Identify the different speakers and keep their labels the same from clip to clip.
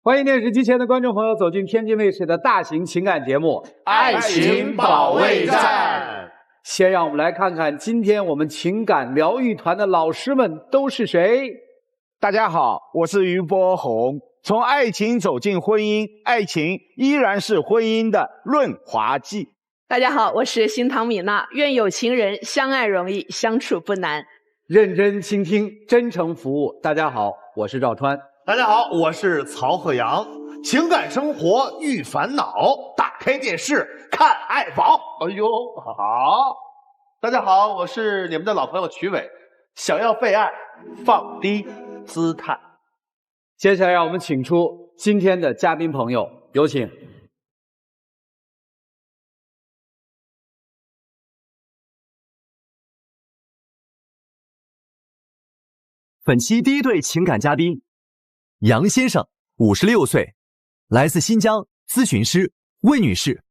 Speaker 1: 欢迎电视机前的观众朋友走进天津卫视的大型情感节目《
Speaker 2: 爱情保卫战》。
Speaker 1: 先让我们来看看今天我们情感疗愈团的老师们都是谁。
Speaker 2: 大家好，我是于波红。从爱情走进婚姻，爱情依然是婚姻的润滑剂。
Speaker 3: 大家好，我是新唐米娜。愿有情人相爱容易，相处不难。
Speaker 1: 认真倾听，真诚服务。大家好，我是赵川。
Speaker 4: 大家好，我是曹鹤阳。情感生活遇烦恼，打开电视看爱宝。哎呦，好！大家好，我是你们的老朋友曲伟。想要被爱，放低姿态。
Speaker 1: 接下来让我们请出今天的嘉宾朋友，有请。
Speaker 5: 本期第一对情感嘉宾杨先生56岁，来自新疆，咨询师；魏女士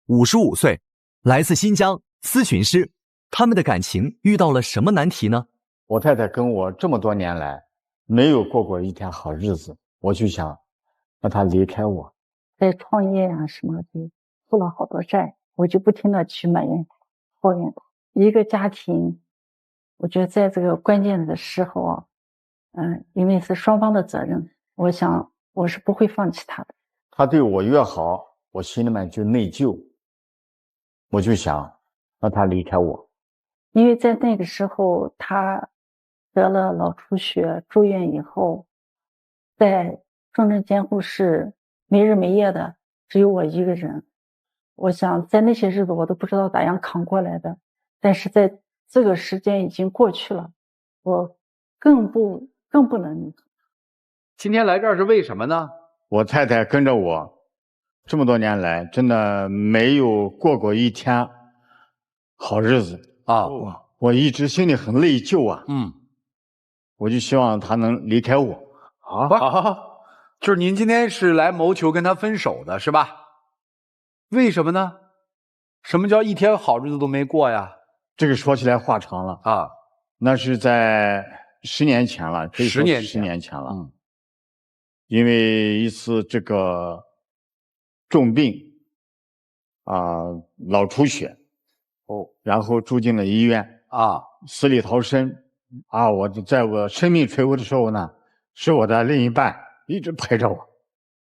Speaker 5: 55岁，来自新疆，咨询师。他们的感情遇到了什么难题呢？
Speaker 6: 我太太跟我这么多年来没有过过一天好日子，我就想让她离开我。
Speaker 7: 在创业啊什么的负了好多债，我就不停的去埋怨他，抱怨他。一个家庭，我觉得在这个关键的时候啊，因为是双方的责任，我想我是不会放弃他的。
Speaker 6: 他对我越好，我心里面就内疚，我就想让他离开我。
Speaker 7: 因为在那个时候他得了脑出血，住院以后，在重症监护室没日没夜的，只有我一个人。我想在那些日子我都不知道咋样扛过来的，但是在这个时间已经过去了，我更不能。
Speaker 1: 今天来这儿是为什么呢？
Speaker 6: 我太太跟着我这么多年来，真的没有过过一天好日子
Speaker 1: 啊！
Speaker 6: 我一直心里很内疚啊。我就希望他能离开我。
Speaker 1: 好，就是您今天是来谋求跟他分手的是吧？为什么呢？什么叫一天好日子都没过呀？
Speaker 6: 这个说起来话长了
Speaker 1: 啊。
Speaker 6: 那是在10年前了，10年前了。因为一次这个重病脑出血，然后住进了医院死里逃生我在我生命垂危的时候呢，是我的另一半一直陪着我。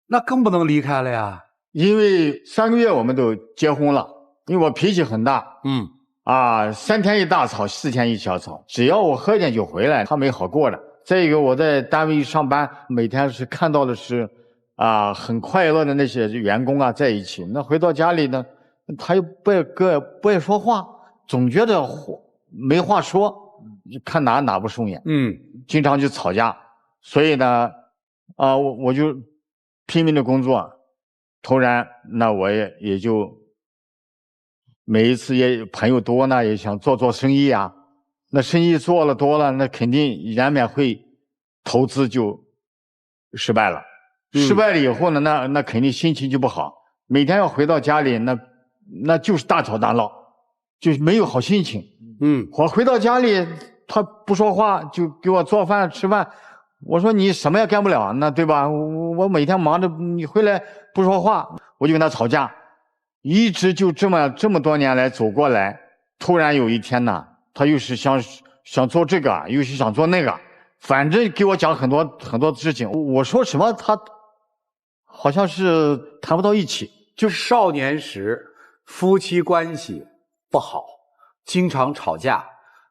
Speaker 1: 那更不能离开了呀。
Speaker 6: 因为3个月我们都结婚了，因为我脾气很大，3天一大吵，4天一小吵，只要我喝点酒回来，他没好过的。再一个，我在单位上班，每天是看到的是很快乐的那些员工在一起。那回到家里呢，他又不爱说话，总觉得没话说，看哪不顺眼，经常就吵架。所以呢，我就拼命的工作，突然那我也就每一次也朋友多呢，也想做生意啊。那生意做了多了，那肯定难免会投资就失败了。失败了以后呢，那肯定心情就不好，每天要回到家里，那就是大吵大闹，就没有好心情。我回到家里，他不说话，就给我做饭吃饭。我说你什么也干不了，那对吧？我每天忙着，你回来不说话，我就跟他吵架，一直就这么多年来走过来。突然有一天呢，他又是想做这个，又是想做那个，反正给我讲很多事情。我说什么，他好像是谈不到一起。
Speaker 1: 就少年时夫妻关系不好，经常吵架。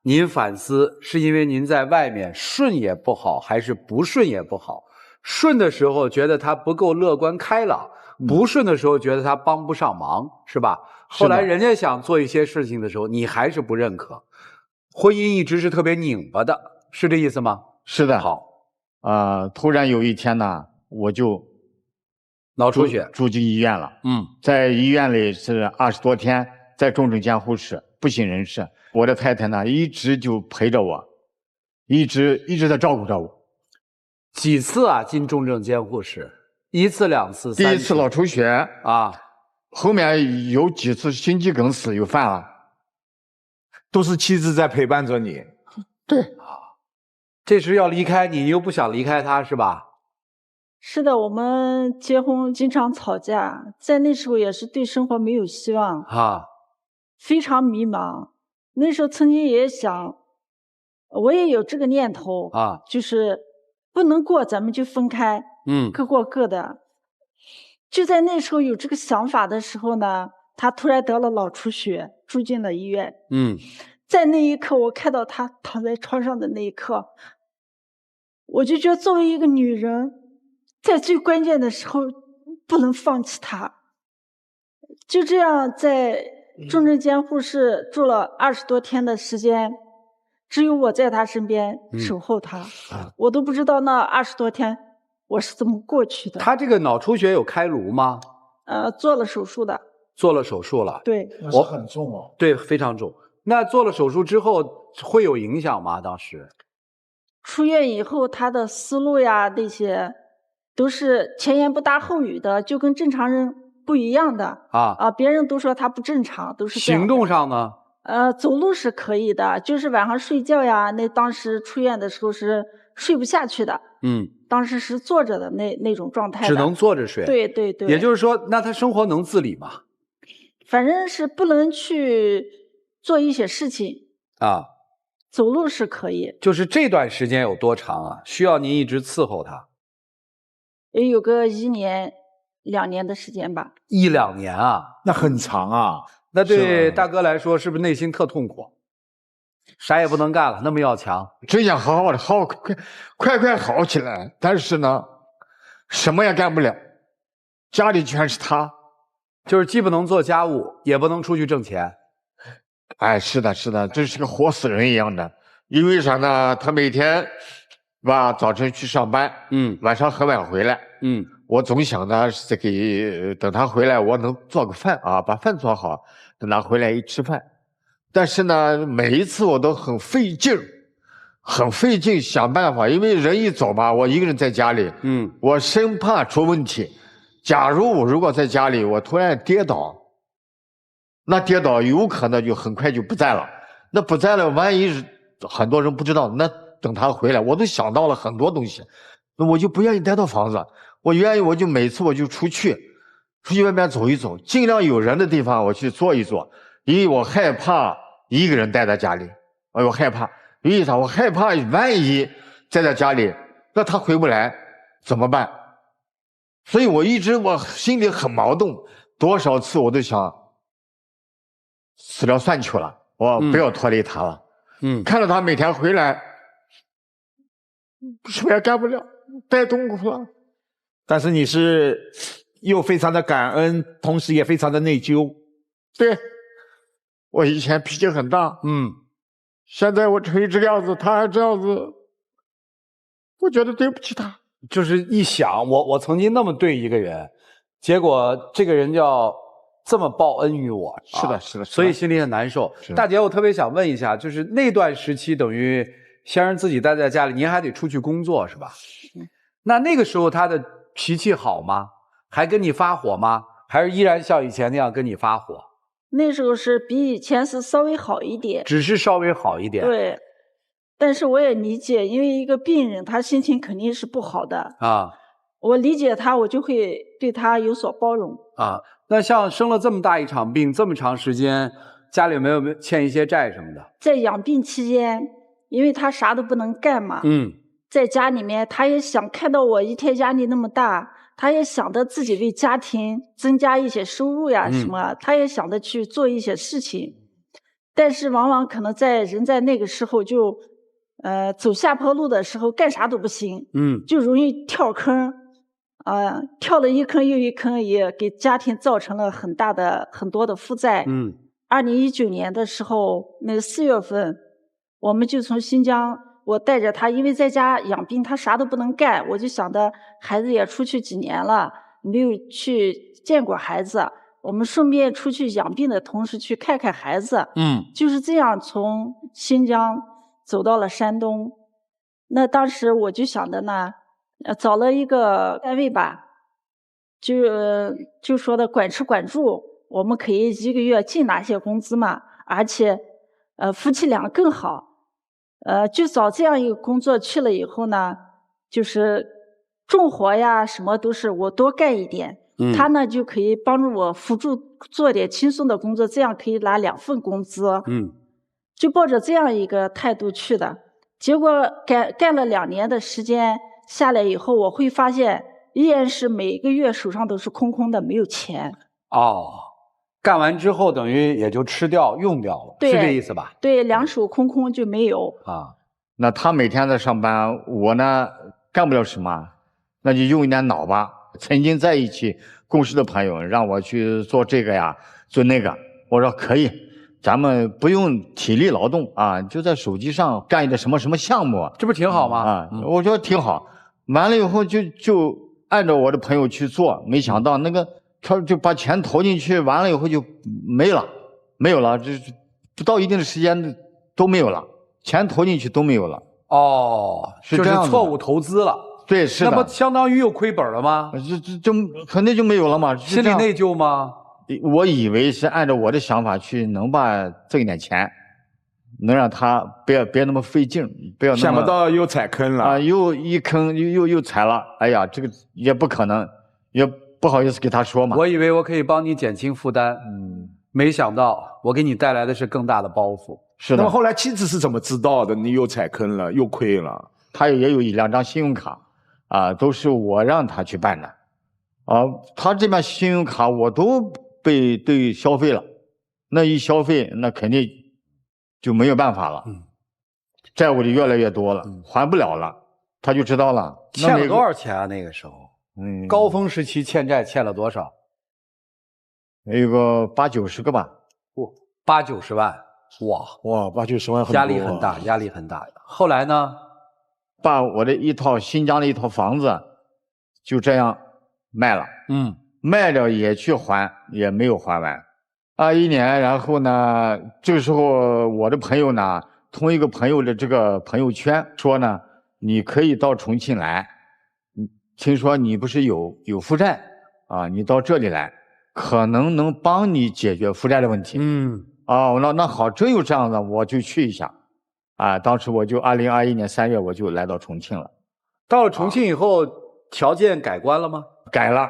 Speaker 1: 您反思是因为您在外面顺也不好，还是不顺也不好？顺的时候觉得他不够乐观开朗，不顺的时候觉得他帮不上忙，是吧？后来人家想做一些事情的时候，你还是不认可。婚姻一直是特别拧巴的，是这意思吗？
Speaker 6: 是的。
Speaker 1: 好，
Speaker 6: 突然有一天呢，我就
Speaker 1: 脑出血
Speaker 6: 住进医院了。在医院里是20多天，在重症监护室，不省人事。我的太太呢，一直就陪着我，一直在照顾着我。
Speaker 1: 几次进重症监护室？1次、2次、3次。
Speaker 6: 第一次脑出血后面有几次心肌梗死又犯了。
Speaker 2: 都是妻子在陪伴着你。
Speaker 6: 对。
Speaker 1: 这时要离开你，你又不想离开他，是吧？
Speaker 7: 是的，我们结婚经常吵架，在那时候也是对生活没有希望
Speaker 1: 啊，
Speaker 7: 非常迷茫。那时候曾经也想，我也有这个念头
Speaker 1: 啊，
Speaker 7: 就是不能过，咱们就分开，各过各的。就在那时候有这个想法的时候呢，他突然得了脑出血，住进了医院。在那一刻，我看到他躺在床上的那一刻，我就觉得作为一个女人，在最关键的时候不能放弃他。就这样在重症监护室住了20多天的时间，只有我在他身边守候他。我都不知道那20多天我是怎么过去的。
Speaker 1: 他这个脑出血有开颅吗？
Speaker 7: 做了手术的。
Speaker 1: 做了手术了。
Speaker 7: 对，
Speaker 6: 那是很重哦。
Speaker 1: 对，非常重。那做了手术之后会有影响吗？当时
Speaker 7: 出院以后，他的思路呀那些都是前言不搭后语的，就跟正常人不一样的别人都说他不正常，都是这样的。
Speaker 1: 行动上呢？
Speaker 7: 走路是可以的，就是晚上睡觉呀，那当时出院的时候是睡不下去的。当时是坐着的那种状态的，
Speaker 1: 只能坐着睡。
Speaker 7: 对对对。
Speaker 1: 也就是说，那他生活能自理吗？
Speaker 7: 反正是不能去做一些事情走路是可以。
Speaker 1: 就是这段时间有多长啊？需要您一直伺候他？
Speaker 7: 也有个1年2年的时间吧。
Speaker 1: 1、2年啊？
Speaker 6: 那很长啊。
Speaker 1: 那对大哥来说，是不是内心特痛苦？啥也不能干了，那么要强，
Speaker 6: 真想好好的快好起来，但是呢，什么也干不了，家里全是他，
Speaker 1: 就是既不能做家务，也不能出去挣钱。
Speaker 6: 哎，是的，是的，这是个活死人一样的。因为啥呢？他每天早晨去上班，晚上很晚回来，我总想的是这个等他回来，我能做个饭把饭做好，等他回来一吃饭。但是呢，每一次我都很费劲想办法，因为人一走嘛，我一个人在家里，我生怕出问题。假如我如果在家里，我突然跌倒，那跌倒有可能就很快就不在了。那不在了，万一很多人不知道，那等他回来，我都想到了很多东西，那我就不愿意待到房子，我愿意我就每次我就出去外面走一走，尽量有人的地方我去坐一坐，因为我害怕一个人待在家里，我害怕，因为啥？我害怕万一待在家里，那他回不来怎么办？所以我心里很矛盾，多少次我都想死了算球了，我不要拖累他了。看到他每天回来，什么也干不了，太痛苦了。
Speaker 2: 但是你是又非常的感恩，同时也非常的内疚。
Speaker 6: 对，我以前脾气很大，现在我成这个样子，他还这样子，我觉得对不起他。
Speaker 1: 就是一想，我曾经那么对一个人，结果这个人要这么报恩于我，
Speaker 6: 是的，是的，
Speaker 1: 所以心里很难受。大姐，我特别想问一下，就是那段时期等于先生自己待在家里，您还得出去工作是吧？那个时候他的脾气好吗？还跟你发火吗？还是依然像以前那样跟你发火？
Speaker 7: 那时候是比以前是稍微好一点，
Speaker 1: 只是稍微好一点。
Speaker 7: 对，但是我也理解，因为一个病人他心情肯定是不好的我理解他，我就会对他有所包容
Speaker 1: 那像生了这么大一场病，这么长时间，家里有没有欠一些债什么的？
Speaker 7: 在养病期间，因为他啥都不能干嘛，在家里面他也想看到我一天压力那么大，他也想着自己为家庭增加一些收入呀什么，他也想着去做一些事情，但是往往可能人在那个时候就走下坡路的时候干啥都不行，就容易跳坑跳了一坑又一坑，也给家庭造成了很多的负债。2019年的时候，那4月份，我们就从新疆，我带着他，因为在家养病，他啥都不能干，我就想着孩子也出去几年了，没有去见过孩子，我们顺便出去养病的同时去看看孩子。就是这样从新疆走到了山东。那当时我就想着呢，找了一个单位吧，就说的管吃管住，我们可以1个月净拿些工资嘛，而且夫妻俩更好。就找这样一个工作去了以后呢，就是重活呀什么都是我多干一点，他呢就可以帮助我辅助做点轻松的工作，这样可以拿2份工资。就抱着这样一个态度去的。结果干了2年的时间下来以后，我会发现依然是每个月手上都是空空的，没有钱。
Speaker 1: 干完之后等于也就吃掉用掉了，是这意思吧？
Speaker 7: 对，2手空空就没有。
Speaker 6: 那他每天在上班，我呢干不了什么，那就用一点脑吧。曾经在一起共事的朋友让我去做这个呀，做那个，我说可以，咱们不用体力劳动啊，就在手机上干一个什么什么项目，
Speaker 1: 这不挺好吗？
Speaker 6: 我觉得挺好。完了以后就按照我的朋友去做，没想到那个他就把钱投进去，完了以后就没有了，这不到一定的时间都没有了，钱投进去都没有了。是这样的，
Speaker 1: 就是错误投资了。
Speaker 6: 对，是的。
Speaker 1: 那不相当于又亏本了吗？
Speaker 6: 这肯定就没有了嘛。
Speaker 1: 心里内疚吗？
Speaker 6: 我以为是按照我的想法去，能把挣一点钱，能让他别那么费劲，不要那么。
Speaker 2: 想不到又踩坑了
Speaker 6: 又一坑又踩了。哎呀，这个也不可能，也不好意思给他说嘛。
Speaker 1: 我以为我可以帮你减轻负担，没想到我给你带来的是更大的包袱。
Speaker 6: 是的。
Speaker 2: 那么后来妻子是怎么知道的？你又踩坑了，又亏了？
Speaker 6: 他也有1、2张信用卡，都是我让他去办的，他这边信用卡我都对消费了，那一消费那肯定就没有办法了，债务就越来越多了，还不了了，他就知道了。
Speaker 1: 欠了多少钱啊？那个时候，高峰时期欠债欠了多少？
Speaker 6: 有个80、90个吧。
Speaker 1: 8、90万，
Speaker 2: 哇，8、90万很多，
Speaker 1: 压力很大，压力很大。后来呢？
Speaker 6: 把我的新疆的一套房子就这样卖了，卖了也去还，也没有还完。21年，然后呢，这个时候我的朋友呢，同一个朋友的这个朋友圈说呢，你可以到重庆来，听说你不是有负债啊，你到这里来，可能能帮你解决负债的问题。那好，真有这样的，我就去一下。当时我就2021年3月我就来到重庆了。
Speaker 1: 到了重庆以后，条件改观了吗？
Speaker 6: 改了。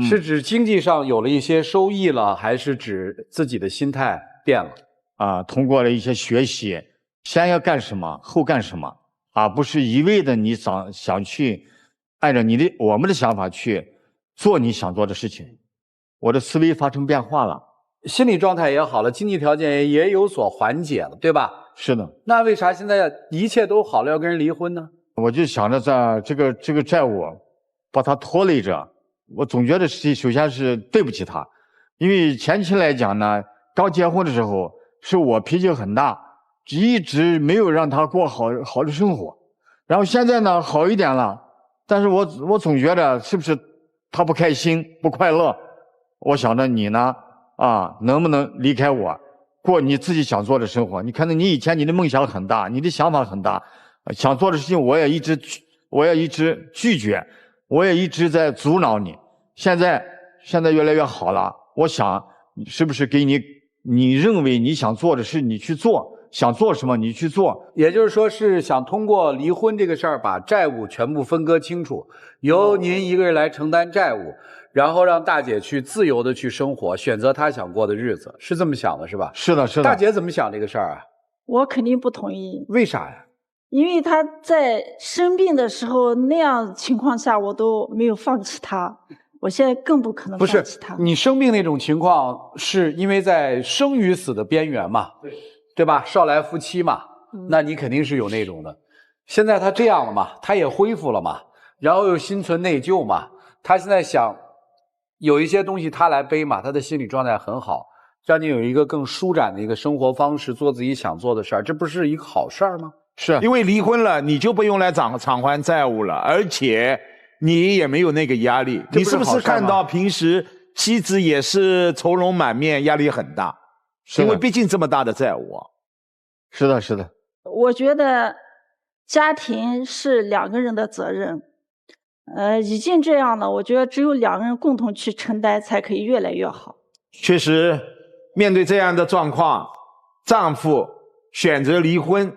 Speaker 1: 是指经济上有了一些收益了，还是指自己的心态变了？
Speaker 6: 通过了一些学习，先要干什么，后干什么，不是一味的你想去按照我们的想法去做你想做的事情。我的思维发生变化了，
Speaker 1: 心理状态也好了，经济条件也有所缓解了，对吧？
Speaker 6: 是的。
Speaker 1: 那为啥现在一切都好了要跟人离婚呢？
Speaker 6: 我就想着这个债务把他拖累着，我总觉得首先是对不起他，因为前期来讲呢，刚结婚的时候是我脾气很大，一直没有让他过好的生活，然后现在呢好一点了，但是我总觉得是不是他不开心不快乐，我想着你呢能不能离开我，过你自己想做的生活。你看你以前你的梦想很大，你的想法很大，想做的事情我也一直拒绝，我也一直在阻挠你。现在越来越好了，我想是不是给你认为你想做的事你去做，想做什么你去做。
Speaker 1: 也就是说是想通过离婚这个事儿把债务全部分割清楚，由您一个人来承担债务，然后让大姐去自由的去生活，选择她想过的日子，是这么想的是吧？
Speaker 6: 是的。
Speaker 1: 大姐怎么想这个事儿啊？
Speaker 7: 我肯定不同意。
Speaker 1: 为啥呀？
Speaker 7: 因为他在生病的时候那样情况下我都没有放弃他，我现在更不可能放弃他。
Speaker 1: 不是，你生病那种情况是因为在生与死的边缘嘛，对吧？少来夫妻嘛，那你肯定是有那种的。现在他这样了嘛，他也恢复了嘛，然后又心存内疚嘛，他现在想有一些东西他来背嘛，他的心理状态很好，让你有一个更舒展的一个生活方式，做自己想做的事儿，这不是一个好事儿吗？
Speaker 6: 是
Speaker 2: 因为离婚了，你就不用来偿还债务了，而且你也没有那个压力。你是不是看到平时妻子也是愁容满面，压力很大？因为毕竟这么大的债务。
Speaker 6: 是的。
Speaker 7: 我觉得家庭是2个人的责任，已经这样了，我觉得只有2个人共同去承担，才可以越来越好。
Speaker 2: 确实，面对这样的状况，丈夫选择离婚。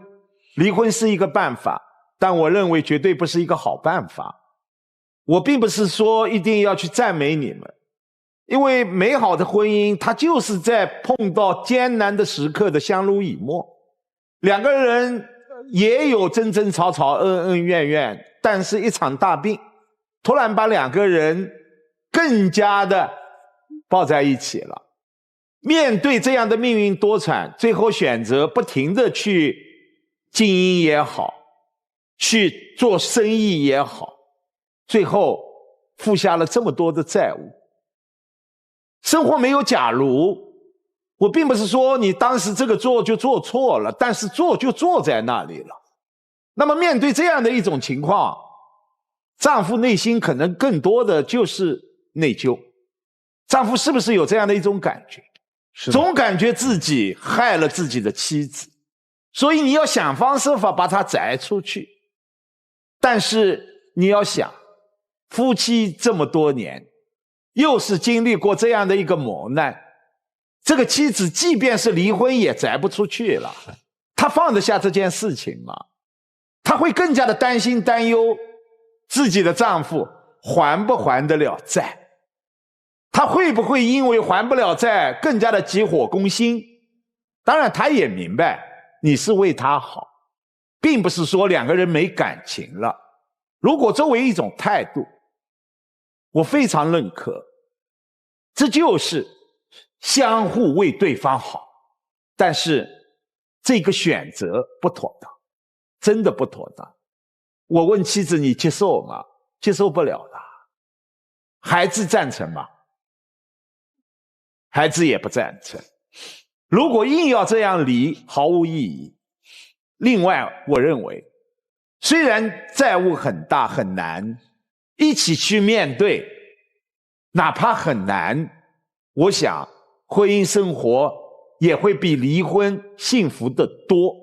Speaker 2: 离婚是一个办法，但我认为绝对不是一个好办法。我并不是说一定要去赞美你们，因为美好的婚姻它就是在碰到艰难的时刻的相濡以沫，两个人也有争争吵吵恩恩怨怨，但是一场大病突然把两个人更加的抱在一起了。面对这样的命运多舛，最后选择不停的去经营也好，去做生意也好，最后付下了这么多的债务。生活没有假如，我并不是说你当时这个做就做错了，但是做就做在那里了。那么面对这样的一种情况，丈夫内心可能更多的就是内疚。丈夫是不是有这样的一种感觉？总感觉自己害了自己的妻子，所以你要想方设法把她摘出去。但是你要想，夫妻这么多年，又是经历过这样的一个磨难，这个妻子即便是离婚也摘不出去了，她放得下这件事情吗？她会更加的担心担忧自己的丈夫还不还得了债，她会不会因为还不了债更加的急火攻心？当然她也明白你是为她好，并不是说两个人没感情了。如果作为一种态度，我非常认可，这就是相互为对方好。但是这个选择不妥当，真的不妥当。我问妻子，你接受吗？接受不了的。孩子赞成吗？孩子也不赞成。如果硬要这样离，毫无意义。另外，我认为虽然债务很大很难，一起去面对，哪怕很难，我想婚姻生活也会比离婚幸福得多。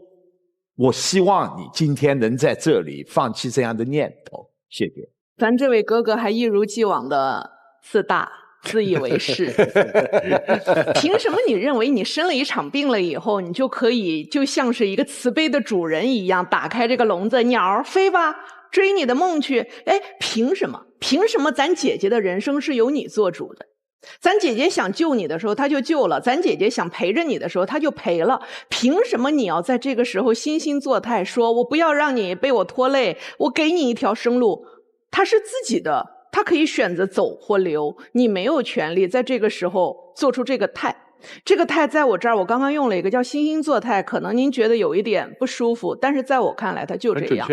Speaker 2: 我希望你今天能在这里放弃这样的念头，谢谢。
Speaker 3: 咱这位哥哥还一如既往的自大，自以为是。凭什么你认为你生了一场病了以后，你就可以就像是一个慈悲的主人一样，打开这个笼子，鸟儿飞吧，追你的梦去？哎，凭什么？凭什么咱姐姐的人生是由你做主的？咱姐姐想救你的时候，她就救了；咱姐姐想陪着你的时候，她就陪了。凭什么你要在这个时候惺惺作态，说我不要让你被我拖累，我给你一条生路？她是自己的，她可以选择走或留，你没有权利在这个时候做出这个态。这个态在我这儿，我刚刚用了一个叫惺惺作态，可能您觉得有一点不舒服，但是在我看来它就这样。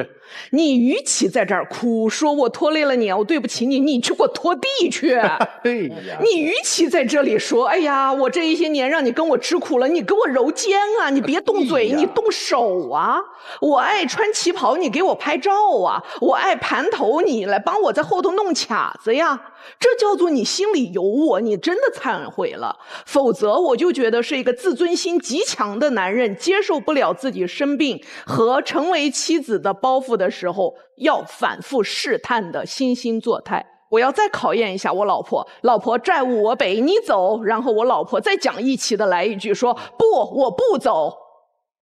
Speaker 3: 你与其在这儿哭说我拖累了你，我对不起你，你去给我拖地去。你与其在这里说哎呀我这一些年让你跟我吃苦了，你给我揉肩啊，你别动嘴，你动手啊。我爱穿旗袍，你给我拍照啊。我爱盘头，你来帮我在后头弄卡子呀。这叫做你心里有我，你真的忏悔了。否则我就觉得是一个自尊心极强的男人，接受不了自己生病和成为妻子的包袱的时候，要反复试探的惺惺作态。我要再考验一下我老婆，老婆债务我背，你走。然后我老婆再讲义气的来一句说不，我不走。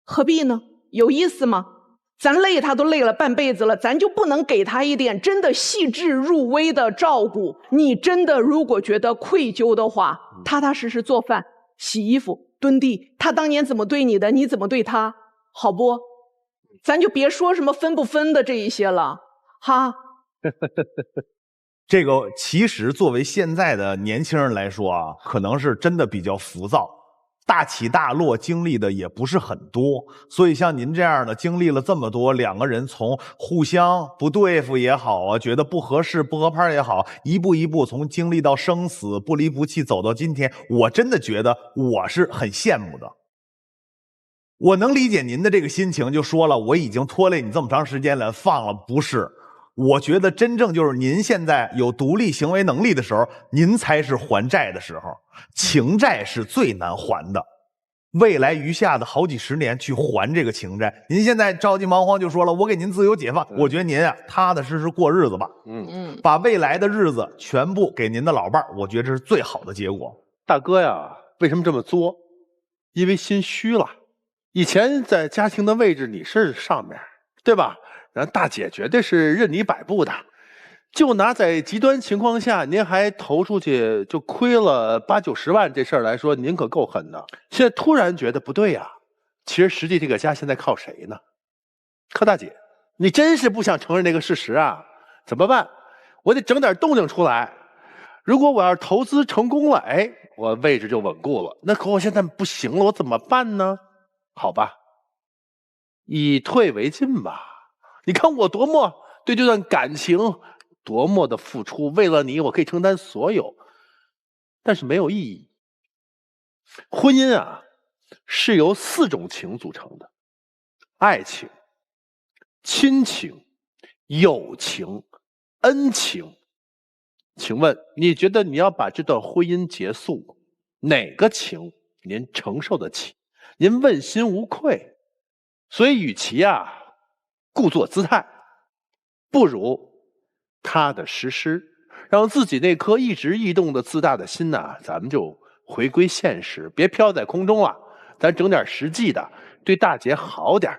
Speaker 3: 何必呢？有意思吗？咱累他都累了半辈子了，咱就不能给他一点真的细致入微的照顾？你真的如果觉得愧疚的话，踏踏实实做饭、洗衣服、蹲地，他当年怎么对你的，你怎么对他，好不？咱就别说什么分不分的这一些了，哈。
Speaker 8: 这个其实作为现在的年轻人来说啊，可能是真的比较浮躁，大起大落经历的也不是很多，所以像您这样的经历了这么多，两个人从互相不对付也好啊，觉得不合适不合拍也好，一步一步从经历到生死不离不弃走到今天，我真的觉得我是很羡慕的。我能理解您的这个心情，就说了我已经拖累你这么长时间了，放了不是。我觉得真正就是您现在有独立行为能力的时候，您才是还债的时候。情债是最难还的，未来余下的好几十年去还这个情债。您现在着急忙慌就说了，我给您自由解放，我觉得您啊踏踏实实过日子吧。把未来的日子全部给您的老伴儿，我觉得这是最好的结果。
Speaker 4: 大哥呀，为什么这么作？因为心虚了。以前在家庭的位置你是上面，对吧？然后大姐绝对是任你摆布的。就拿在极端情况下您还投出去就亏了80-90万这事儿来说，您可够狠的。现在突然觉得不对呀，其实实际这个家现在靠谁呢？柯大姐，你真是不想承认这个事实啊？怎么办？我得整点动静出来。如果我要是投资成功了，哎，我位置就稳固了。那可我现在不行了，我怎么办呢？好吧，以退为进吧。你看我多么对这段感情多么的付出，为了你我可以承担所有，但是没有意义。婚姻啊，是由4种情组成的：爱情、亲情、友情、恩情。请问你觉得你要把这段婚姻结束，哪个情您承受得起？您问心无愧。所以与其故作姿态，不如踏踏实实，让自己那颗一直异动的自大的心咱们就回归现实，别飘在空中了。咱整点实际的，对大姐好点，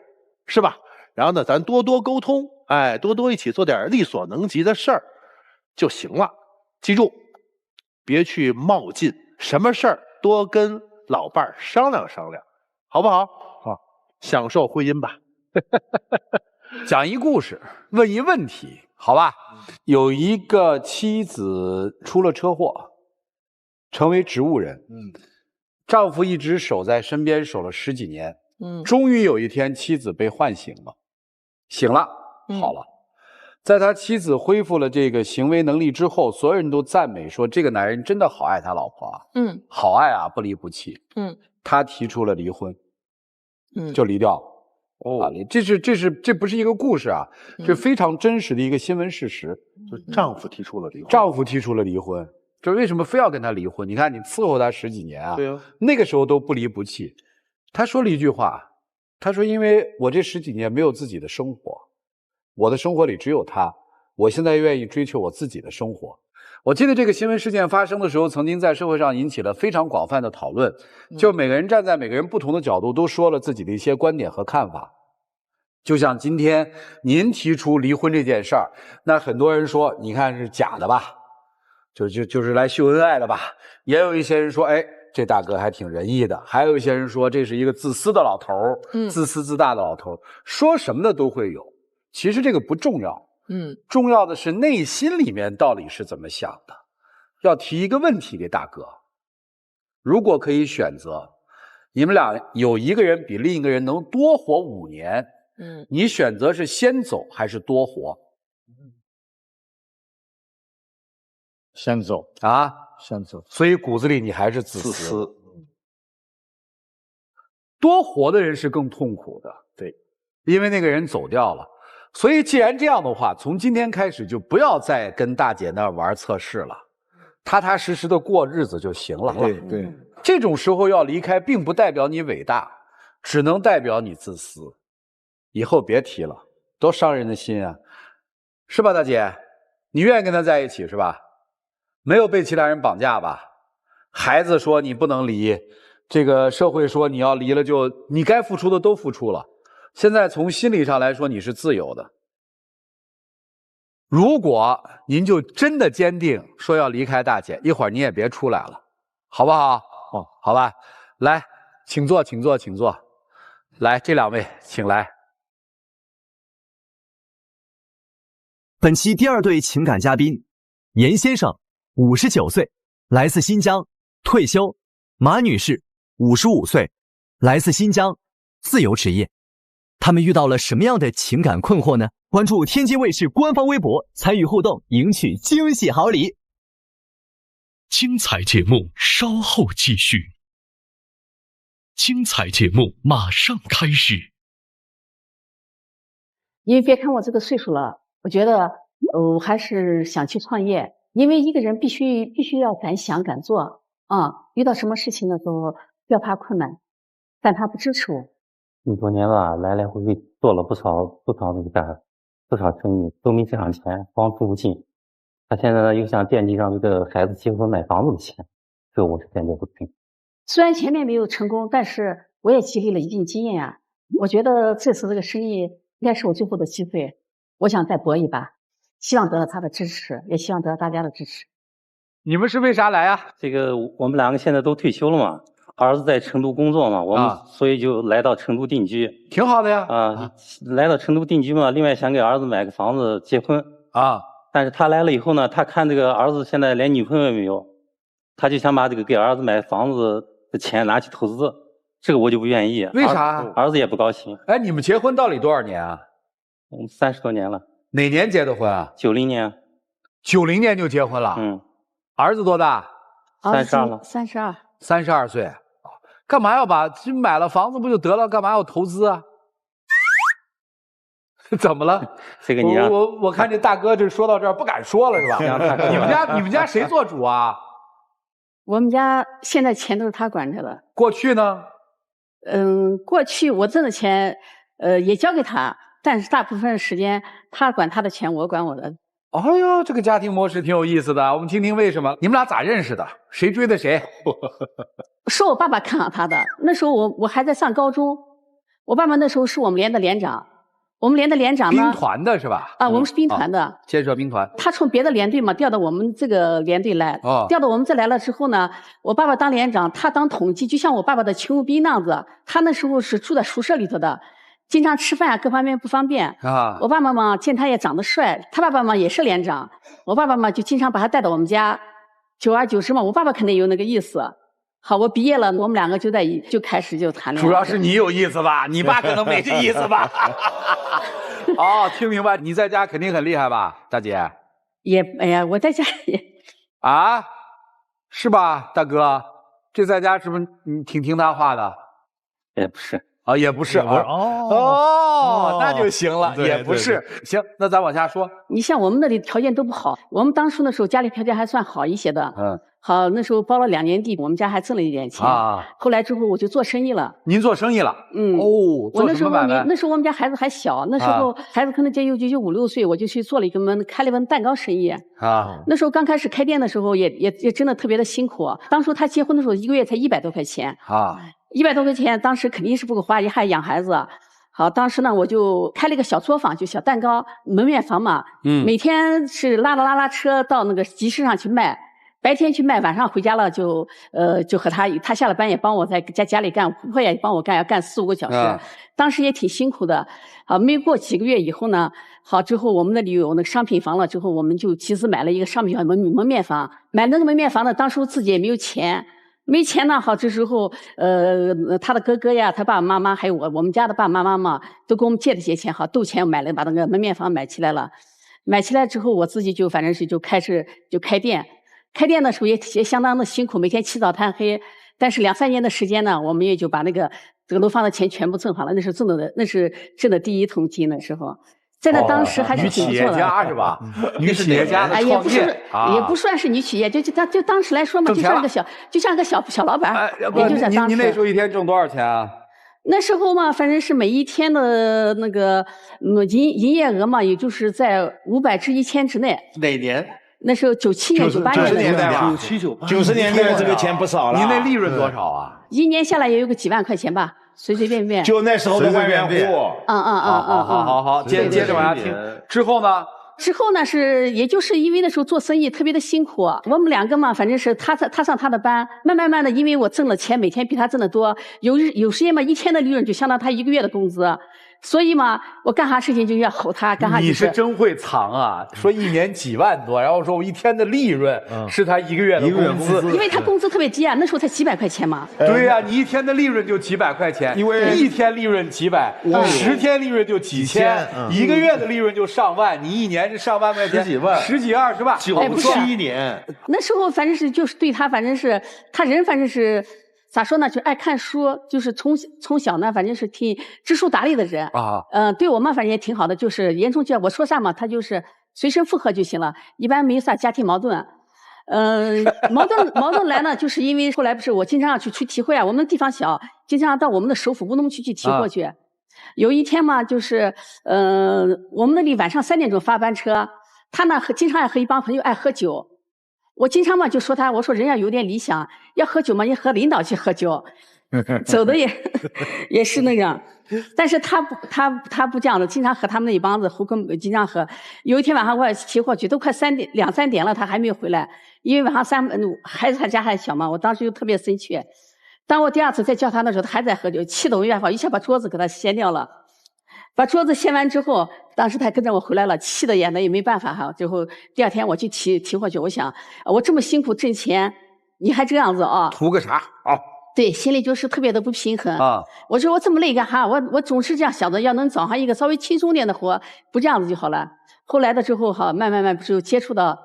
Speaker 4: 是吧？然后呢，咱多多沟通，哎，多一起做点力所能及的事儿就行了。记住，别去冒进，什么事儿多跟老伴儿商量商量，好不好？好，享受婚姻吧。
Speaker 1: 讲一故事，问一问题，好吧？有一个妻子出了车祸，成为植物人。丈夫一直守在身边，守了10几年。终于有一天，妻子被唤醒了，醒了，好了。在他妻子恢复了这个行为能力之后，所有人都赞美说，这个男人真的好爱他老婆啊，好爱啊，不离不弃。他提出了离婚，就离掉了。这不是一个故事啊，这非常真实的一个新闻事实。
Speaker 4: 就丈夫提出了离婚，
Speaker 1: 丈夫提出了离婚，这为什么非要跟他离婚？你看你伺候他10几年啊，
Speaker 4: 对啊，
Speaker 1: 那个时候都不离不弃。他说了一句话，他说：“因为我这10几年没有自己的生活。”我的生活里只有他，我现在愿意追求我自己的生活。我记得这个新闻事件发生的时候，曾经在社会上引起了非常广泛的讨论，就每个人站在每个人不同的角度，都说了自己的一些观点和看法。就像今天您提出离婚这件事儿，那很多人说，你看是假的吧，就是来秀恩爱的吧。也有一些人说，哎，这大哥还挺仁义的。还有一些人说，这是一个自私的老头，自私自大的老头，说什么的都会有。其实这个不重要，重要的是内心里面到底是怎么想的。要提一个问题给大哥，如果可以选择，你们俩有一个人比另一个人能多活5年，你选择是先走还是多活？
Speaker 6: 先走
Speaker 1: 啊，
Speaker 6: 先走。
Speaker 1: 所以骨子里你还是自私。多活的人是更痛苦的，对，因为那个人走掉了。所以既然这样的话，从今天开始就不要再跟大姐那儿玩测试了，踏踏实实的过日子就行了。
Speaker 6: 对，
Speaker 1: 这种时候要离开，并不代表你伟大，只能代表你自私。以后别提了，多伤人的心啊，是吧，大姐？你愿意跟他在一起是吧？没有被其他人绑架吧？孩子说你不能离，这个社会说你要离了就你该付出的都付出了。现在从心理上来说，你是自由的。如果您就真的坚定说要离开大姐，一会儿你也别出来了，好不好？好吧，来，请坐，请坐，请坐。来，这2位请来。
Speaker 5: 本期第2对情感嘉宾，严先生，59岁，来自新疆，退休；马女士，55岁，来自新疆，自由职业。他们遇到了什么样的情感困惑呢？关注天津卫视官方微博，参与互动，赢取惊喜好礼。
Speaker 9: 精彩节目稍后继续。精彩节目马上开始。
Speaker 10: 因为别看我这个岁数了，我觉得我还是想去创业。因为一个人必须要敢想敢做啊！遇到什么事情的时候不要怕困难，但他不支持我。
Speaker 11: 这么多年了，来来回回做了不少生意，都没挣上钱，光出不进。他现在呢又想惦记上一个孩子结婚买房子的钱，这我是坚决不听。
Speaker 10: 虽然前面没有成功，但是我也积累了一定经验啊。我觉得这次这个生意应该是我最后的机会，我想再搏一把。希望得到他的支持，也希望得到大家的支持。
Speaker 1: 你们是为啥来啊？
Speaker 11: 这个我们两个现在都退休了嘛，儿子在成都工作嘛，我们所以就来到成都定居，
Speaker 1: 挺好的呀。
Speaker 11: 来到成都定居嘛，另外想给儿子买个房子结婚
Speaker 1: 啊。但
Speaker 11: 是他来了以后呢，他看这个儿子现在连女朋友也没有，他就想把这个给儿子买房子的钱拿去投资，这个我就不愿意。
Speaker 1: 为啥？
Speaker 11: 儿子也不高兴。
Speaker 1: 哎，你们结婚到底多少年啊
Speaker 11: ？30多年了。
Speaker 1: 哪年结的婚啊
Speaker 11: ？90年。
Speaker 1: 90年就结婚了？儿子多大
Speaker 11: ？32了。
Speaker 1: 32岁。干嘛要把买了房子不就得了？干嘛要投资啊？怎么了？
Speaker 11: 这个你让
Speaker 1: 我看这大哥这说到这儿不敢说了是吧？你们家谁做主啊？
Speaker 10: 我们家现在钱都是他管着的。
Speaker 1: 过去呢？
Speaker 10: 过去我挣的钱，也交给他，但是大部分时间他管他的钱，我管我的。
Speaker 1: 哎呦，这个家庭模式挺有意思的，我们听听为什么？你们俩咋认识的？谁追的谁？
Speaker 10: 是我爸爸看上他的。那时候我还在上高中，我爸爸那时候是我们连的连长。我们连的连长呢？
Speaker 1: 兵团的是吧？
Speaker 10: 啊，我们是兵团的，
Speaker 1: 建设兵团。
Speaker 10: 他从别的连队嘛调到我们这个连队来，调到我们这来了之后呢，我爸爸当连长，他当统计，就像我爸爸的勤务兵那样子。他那时候是住在宿舍里头的，经常吃饭各方面不方便啊。我爸爸嘛见他也长得帅，他爸爸嘛也是连长，我爸爸嘛就经常把他带到我们家，久而久之嘛，我爸爸肯定有那个意思。好，我毕业了，我们两个就开始就谈恋爱。
Speaker 1: 主要是你有意思吧？你爸可能没这意思吧？哦，听明白，你在家肯定很厉害吧，大姐？
Speaker 10: 哎呀，我在家也
Speaker 1: 啊，是吧，大哥？这在家是不是你挺听他话的？
Speaker 11: 也不是
Speaker 1: 啊，也不是。那就行了，也不是。行，那咱往下说。
Speaker 10: 你像我们那里条件都不好，我们当初那时候家里条件还算好一些的。好，那时候包了2年地，我们家还挣了一点钱啊。后来之后我就做生意了。
Speaker 1: 您做生意了？
Speaker 10: 我那时候我们家孩子还小，那时候孩子可能就5、6岁，我就去做了开了一门蛋糕生意啊。那时候刚开始开店的时候也真的特别的辛苦。当初他结婚的时候1个月才100多块钱啊，100多块钱当时肯定是不够花，也还养孩子。好，当时呢我就开了一个小作坊，就小蛋糕门面房嘛。每天是拉车到那个集市上去卖。白天去卖，晚上回家了就和他下了班也帮我在家里干，婆婆也帮我干，要干4、5个小时。当时也挺辛苦的。好，没过几个月以后呢，好之后我们那里有那个商品房了，之后我们就集资买了一个商品房门面房。买那个门面房呢，当时自己也没有钱，没钱呢。好，这时候他的哥哥呀，他爸爸妈妈还有我们家的爸爸妈妈嘛，都给我们借了些钱，好斗钱把那个门面房买起来了。买起来之后，我自己就反正是就开店。开店的时候也相当的辛苦，每天起早贪黑。但是2、3年的时间呢，我们也就把这个楼房的钱全部挣好了。那是挣的第1桶金的时候，在那当时还是挺不错的。
Speaker 1: 女企业家是吧？女企业家的创业
Speaker 10: 也不算是女企业，就当时来说嘛，就像个小老板，也就是当时。
Speaker 1: 您那时候一天挣多少钱啊？
Speaker 10: 那时候嘛，反正是每一天的那个营业额嘛，也就是在500至1000之内。
Speaker 4: 哪年？
Speaker 10: 那时候97年、98
Speaker 2: 年
Speaker 10: 代
Speaker 2: 吧，90年代这个钱不少了。
Speaker 1: 您那利润多少啊
Speaker 10: ？1年下来也有个几万块钱吧，随随便便。
Speaker 2: 就那时候的万元户。
Speaker 1: 好，接着往下听。之后呢？
Speaker 10: 之后呢也就是因为那时候做生意特别的辛苦，我们2个嘛，反正是他上他的班，慢慢的，因为我挣了钱，每天比他挣得多，有时间嘛，1天的利润就相当他1个月的工资。所以嘛，我干啥事情就要吼他，干啥
Speaker 1: 你是真会藏啊！说1年几万多，然后说我1天的利润是他1个月的工资，
Speaker 10: 因为他工资特别低啊，那时候才几百块钱嘛。
Speaker 1: 对呀，你1天的利润就几百块钱，因为1天利润几百，10天利润就几千，1个月的利润就上万，你1年是上万块钱，10几万，10几20是吧
Speaker 4: ？97年
Speaker 10: 那时候反正是就是对他，反正是他人反正是。咋说呢？就爱看书，就是从小呢，反正是挺知书达理的人啊。对我们反正也挺好的，就是严重我说啥嘛，他就是随声附和就行了，一般没啥家庭矛盾。矛盾来呢，就是因为后来不是我经常要去提会啊，我们地方小，经常到我们的首府乌鲁木齐去提货去。有一天嘛，就是我们那里晚上3点钟发班车，他呢经常爱和一帮朋友爱喝酒。我经常嘛就说他，我说人要有点理想，要喝酒嘛，也和领导去喝酒，走的也是那样。但是他不这样的，经常和他们那一帮子胡跟经常喝。有一天晚上我也骑货去，都快2、3点了，他还没有回来，因为晚上孩子他家还小嘛，我当时就特别生气。当我第2次再叫他的时候，他还在喝酒，气得我没办法，一下把桌子给他掀掉了。把桌子掀完之后，当时他跟着我回来了，气得眼的也没办法哈。最后第2天我去提货去，我想我这么辛苦挣钱，你还这样子啊？
Speaker 1: 图个啥啊？
Speaker 10: 对，心里就是特别的不平衡啊。我说我这么累干哈？我总是这样想着，要能找上一个稍微轻松点的活，不这样子就好了。后来的之后哈，慢慢不是就接触到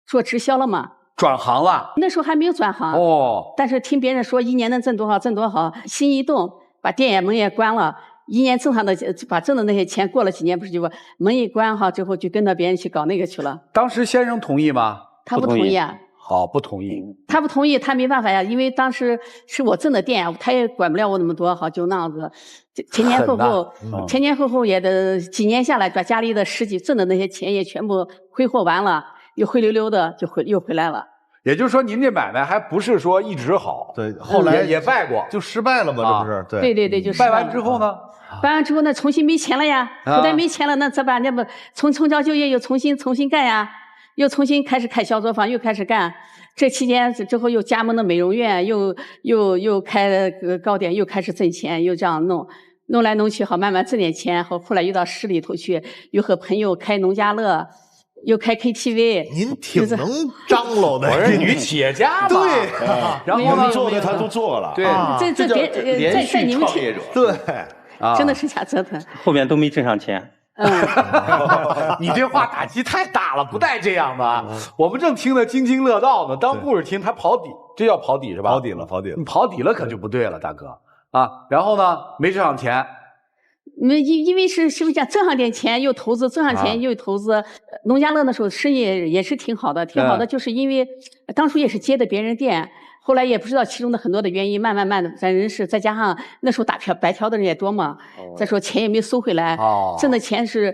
Speaker 10: 做直销了嘛？
Speaker 1: 转行了？
Speaker 10: 那时候还没有转行
Speaker 1: 哦。但
Speaker 10: 是听别人说1年能挣多少，挣多少。心一动，把店门也关了。1年挣上的，把挣的那些钱，过了几年不是就门一关哈，之后就跟着别人去搞那个去了。
Speaker 1: 当时先生同意吗？
Speaker 10: 他不同意啊。
Speaker 1: 好，不同意。
Speaker 10: 他不同意，他没办法呀，因为当时是我挣的店，他也管不了我那么多，好就那样子，前前后后也得几年下来，把家里的10几挣的那些钱也全部挥霍完了，又灰溜溜的又回来了。
Speaker 1: 也就是说，您这买卖还不是说一直好，
Speaker 8: 对，后来
Speaker 1: 也败过，
Speaker 8: 就失败了嘛，这不是？
Speaker 10: 对，就
Speaker 1: 败完之后呢？
Speaker 10: 败完之后呢，重新没钱了呀，后来没钱了，那咋办？那不从教就业又重新干呀，又重新开始开小作坊，又开始干。这期间之后又加盟了美容院，又开了糕点，又开始挣钱，又这样弄来弄去，好慢慢挣点钱。后来又到市里头去，又和朋友开农家乐。又开 KTV，
Speaker 8: 您挺能张罗的，
Speaker 1: 我是女企业家嘛。
Speaker 8: 对，
Speaker 2: 然后能做的他都做了。
Speaker 1: 对，
Speaker 10: 这别在你们
Speaker 8: 创业者，对，
Speaker 10: 真的是瞎折腾。
Speaker 11: 后面都没挣上钱。
Speaker 1: 你这话打击太大了，不带这样的。我们正听得津津乐道呢，当故事听，他跑底，这叫跑底是吧？
Speaker 8: 跑底了。
Speaker 1: 你跑底了可就不对了，大哥啊。然后呢，没挣上钱。
Speaker 10: 因为是不是讲挣上点钱又投资，挣上钱又投资。农家乐那时候生意也是挺好的，就是因为当初也是接的别人店，后来也不知道其中的很多的原因，慢的，咱人是再加上那时候打白条的人也多嘛，再说钱也没收回来，挣的钱是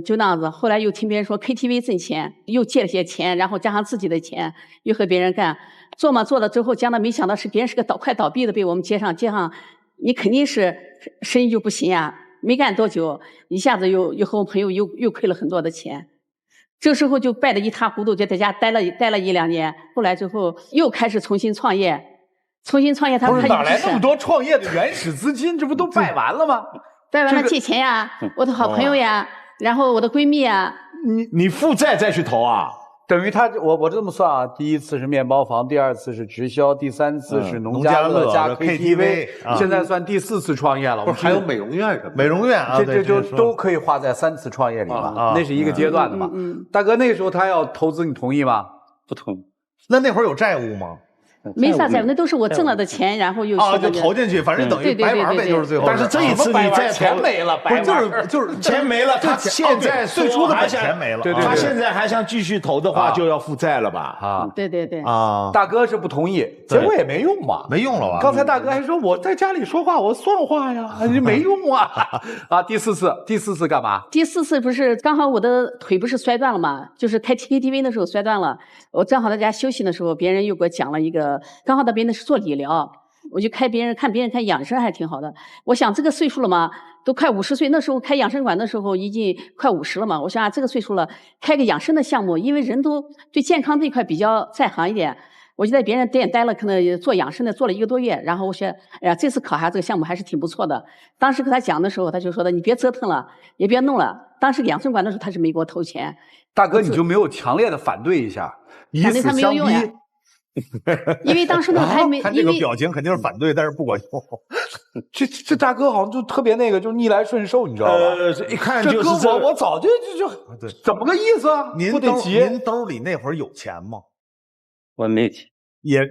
Speaker 10: 就那样子。后来又听别人说 KTV 挣钱，又借了些钱，然后加上自己的钱，又和别人干，做了之后，将来没想到是别人是个快倒闭的，被我们接上，你肯定是生意就不行呀。没干多久，一下子又和我朋友又亏了很多的钱，这时候就败得一塌糊涂，就在家待了1、2年。后来之后又开始重新创业，他
Speaker 1: 不是哪来那么多创业的原始资金？这不都败完了吗？
Speaker 10: 败完了借钱呀，我的好朋友呀，然后我的闺蜜呀。
Speaker 2: 你负债再去投啊？
Speaker 1: 等于我这么算啊，第1次是面包房，第2次是直销，第3次是农家乐加 KTV，现在算第4次创业了。
Speaker 4: 不是还有美容院什么？
Speaker 8: 美容院啊，
Speaker 1: 这就都可以划在3次创业里嘛，那是一个阶段的嘛。大哥，那时候他要投资，你同意吗？
Speaker 11: 不同意。
Speaker 8: 那会儿有债务吗？
Speaker 10: 没啥债务，那都是我挣了的钱，然后又
Speaker 8: 就投进去，反正等于白玩呗，就是最后。
Speaker 2: 但是这一次你再
Speaker 1: 钱没了，
Speaker 8: 不是就是钱没了，他现在最初的钱没了，
Speaker 2: 他现在还想继续投的话，就要负债了吧？
Speaker 10: 对
Speaker 1: 啊，大哥是不同意，结果也没用嘛，
Speaker 8: 没用了吧？
Speaker 1: 刚才大哥还说我在家里说话我算话呀，没用啊啊！第4次干嘛？
Speaker 10: 第4次不是刚好我的腿不是摔断了嘛，就是开 KTV 的时候摔断了，我正好在家休息的时候，别人又给我讲了一个。刚好那边的是做理疗，我就看别人看养生还挺好的。我想这个岁数了嘛，都快50岁，那时候开养生馆的时候已经快50了嘛。我想这个岁数了，开个养生的项目，因为人都对健康这一块比较在行一点。我就在别人店待了，可能做养生的做了1个多月，然后我说，哎呀，这次考察这个项目还是挺不错的。当时跟他讲的时候，他就说的，你别折腾了，也别弄了。当时养生馆的时候，他是没给我投钱。
Speaker 1: 大哥，你就没有强烈的反对一下，以死相逼？
Speaker 10: 因为当时呢还没，
Speaker 8: 看这个表情肯定是反对，但是不管用。
Speaker 1: 这大哥好像就特别那个，就逆来顺受，你知道吧？
Speaker 2: 一看就是
Speaker 1: 我早就怎么个意思啊？
Speaker 8: 您兜里那会儿有钱吗？
Speaker 11: 我没有钱，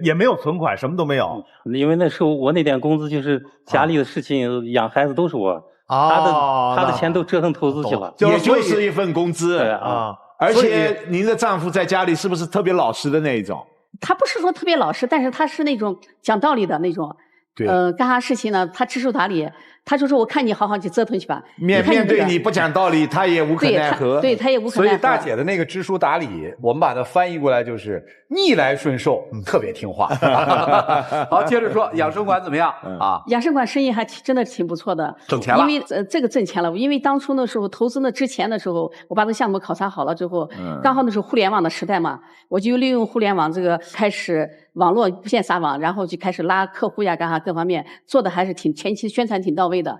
Speaker 8: 也没有存款，什么都没有。
Speaker 11: 因为那时候我那点工资就是家里的事情，养孩子都是我，他的钱都折腾投资去了，
Speaker 2: 也就是一份工资
Speaker 11: 啊。
Speaker 2: 而且您的丈夫在家里是不是特别老实的那一种？
Speaker 10: 他不是说特别老实，但是他是那种讲道理的那种。
Speaker 1: 对。
Speaker 10: 干啥事情呢？他知书达理。他就说我看你好好去折腾去吧。
Speaker 2: 面对你不讲道理，他也无可奈何。
Speaker 10: 对他也无可奈何。
Speaker 1: 所以大姐的那个知书达理，我们把它翻译过来就是逆来顺受，特别听话。好，接着说养生馆怎么样啊？
Speaker 10: 养生馆生意还真的挺不错的，
Speaker 1: 挣钱了。
Speaker 10: 因为这个挣钱了，因为当初那时候投资那之前的时候，我把这个项目考察好了之后，刚好那时候互联网的时代嘛，我就利用互联网这个开始网络无线撒网，然后就开始拉客户呀，干啥各方面做的还是挺前期宣传挺到位的。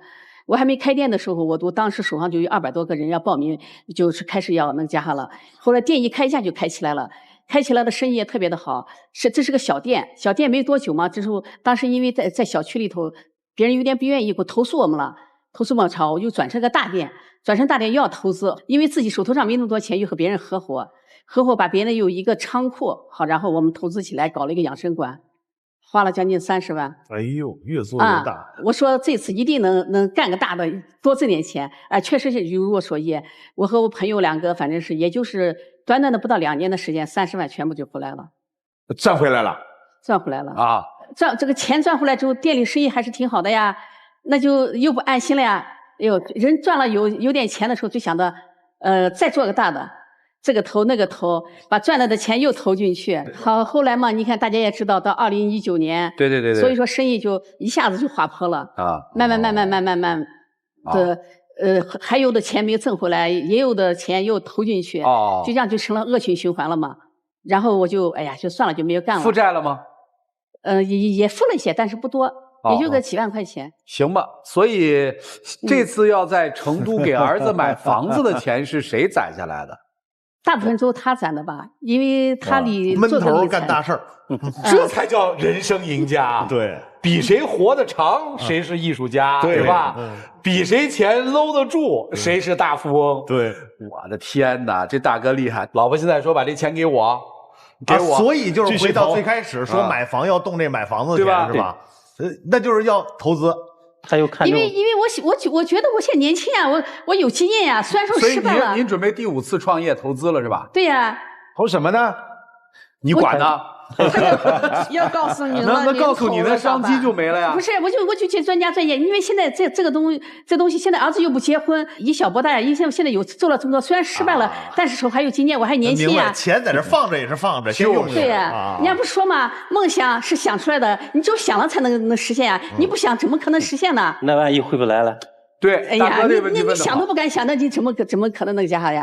Speaker 10: 我还没开店的时候，我当时手上就有200多个人要报名，就是开始要那个加上了。后来店一开价就开起来了。开起来的生意也特别的好，这是个小店，小店没多久嘛，这时候当时因为在小区里头，别人有点不愿意，给我投诉我们了，投诉我潮，我就转成个大店，转成大店又要投资，因为自己手头上没那么多钱，又和别人合伙把别人有一个仓库，好，然后我们投资起来搞了一个养生馆，花了将近30万。
Speaker 8: 哎呦，越做越大。
Speaker 10: 我说这次一定能干个大的，多挣点钱。确实是如我所言，我和我朋友2个，反正是也就是短短的不到2年的时间，30万全部就回来了，
Speaker 2: 赚回来了，
Speaker 10: 赚回来了
Speaker 1: 啊！
Speaker 10: 这个钱赚回来之后，店里生意还是挺好的呀，那就又不安心了呀。哎呦，人赚了有点钱的时候，就想着再做个大的。这个投那个投，把赚来的钱又投进去。好，后来嘛，你看大家也知道，到2019年，
Speaker 1: 对，
Speaker 10: 所以说生意就一下子就滑坡了啊，慢慢的，还有的钱没挣回来，也有的钱又投进去，就这样就成了恶性循环了嘛。然后我就就算了，就没有干了。
Speaker 1: 负债了吗？
Speaker 10: 也负了一些，但是不多，也就个几万块钱。
Speaker 1: 行吧，所以这次要在成都给儿子买房子的钱是谁攒下来的？
Speaker 10: 大部分都是他攒的吧，因为他
Speaker 4: 闷头干大事儿，
Speaker 1: 这才叫人生赢家。
Speaker 8: 对，
Speaker 1: 比谁活得长，谁是艺术家，对吧？比谁钱搂得住，谁是大富翁。
Speaker 8: 对，
Speaker 1: 我的天哪，这大哥厉害！老婆现在说把这钱给我，
Speaker 4: 所以就是回到最开始说买房要动这买房子的钱是吧？那就是要投资。
Speaker 11: 还有看，
Speaker 10: 因为我觉得我现在年轻啊，我有经验呀，虽然说失败了。
Speaker 1: 所以您准备第5次创业投资了是吧？
Speaker 10: 对呀。
Speaker 2: 投什么呢？
Speaker 1: 你管呢？
Speaker 3: 要告诉你了，
Speaker 1: 那告诉你的商机就没了呀。
Speaker 10: 不是，我就请专家专业，因为现在这东西，现在儿子又不结婚，以小博大呀。因为现在有做了这么多，虽然失败了，但是说还有经验，我还年轻呀。
Speaker 4: 钱在这放着也是放着，先用着。
Speaker 10: 对呀，人家不说嘛，梦想是想出来的，你只有想了才能实现呀，你不想怎么可能实现呢？
Speaker 11: 那万一回不来了？
Speaker 1: 对，
Speaker 10: 哎呀，你想都不敢想，那你怎么可能能加呀？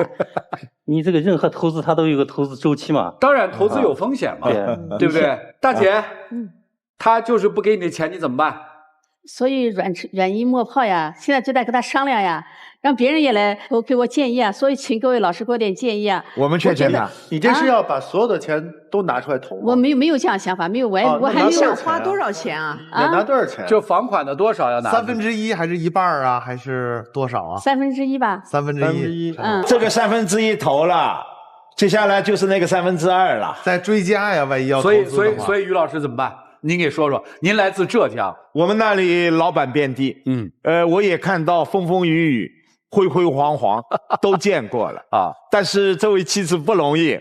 Speaker 11: 你这个任何投资它都有个投资周期嘛。
Speaker 1: 当然，投资有风险嘛，对不对？大姐，他就是不给你的钱，你怎么办？
Speaker 10: 所以软硬磨泡呀，现在就在跟他商量呀，让别人也来给我建议啊。所以请各位老师给我点建议啊。
Speaker 2: 我们劝劝他，
Speaker 4: 你这是要把所有的钱都拿出来投吗？
Speaker 10: 我没有这样想法，没有，我还没有
Speaker 3: 想花多少钱啊？
Speaker 4: 要拿多少钱？
Speaker 1: 就房款的多少要拿
Speaker 4: 1/3还是1半啊？还是多少啊
Speaker 10: ？1/3吧。
Speaker 4: 1/3。
Speaker 2: 这个1/3投了，接下来就是那个2/3了，
Speaker 4: 再追加呀，万一要投资的话。
Speaker 1: 所以于老师怎么办？您给说说，您来自浙江，
Speaker 2: 我们那里老板遍地，我也看到风风雨雨、辉辉煌煌都见过了啊。但是这位妻子不容易，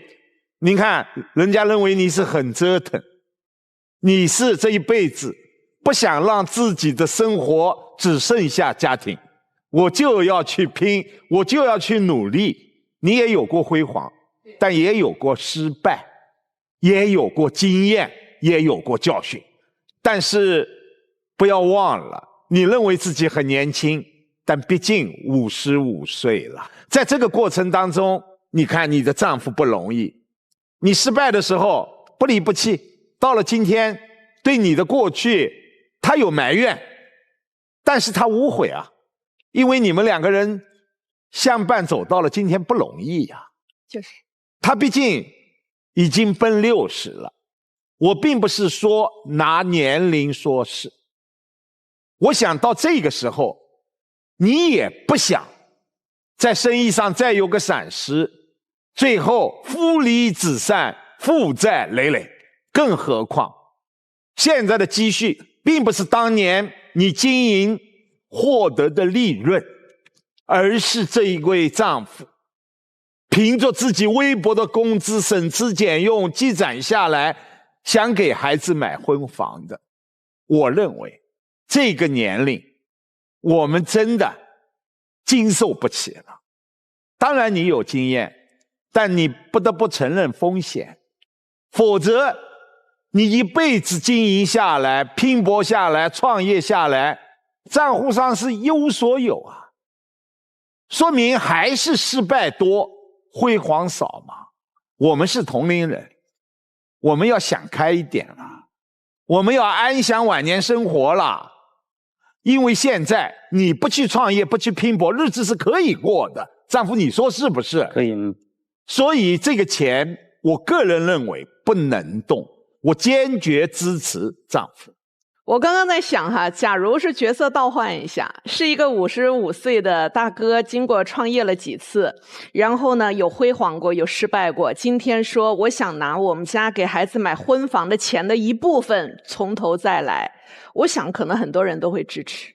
Speaker 2: 您看人家认为你是很折腾，你是这一辈子不想让自己的生活只剩下家庭，我就要去拼，我就要去努力。你也有过辉煌，但也有过失败，也有过经验，也有过教训，但是不要忘了，你认为自己很年轻，但毕竟55岁了。在这个过程当中，你看你的丈夫不容易，你失败的时候不离不弃，到了今天对你的过去他有埋怨，但是他无悔啊，因为你们2个人相伴走到了今天不容易呀。
Speaker 10: 就是
Speaker 2: 他毕竟已经奔60了。我并不是说拿年龄说事，我想到这个时候，你也不想在生意上再有个闪失，最后夫离子散，负债累累。更何况，现在的积蓄并不是当年你经营获得的利润，而是这一位丈夫凭着自己微薄的工资省吃俭用积攒下来，想给孩子买婚房的。我认为这个年龄我们真的经受不起了。当然你有经验，但你不得不承认风险，否则你一辈子经营下来，拼搏下来，创业下来，账户上是一无所有啊，说明还是失败多，辉煌少嘛。我们是同龄人，我们要想开一点了，我们要安享晚年生活了。因为现在你不去创业，不去拼搏，日子是可以过的。丈夫，你说是不是？
Speaker 11: 可以。
Speaker 2: 所以这个钱，我个人认为不能动，我坚决支持丈夫。
Speaker 3: 我刚刚在想哈，假如是角色倒换一下，是一个55岁的大哥，经过创业了几次，然后呢有辉煌过，有失败过。今天说我想拿我们家给孩子买婚房的钱的一部分从头再来，我想可能很多人都会支持。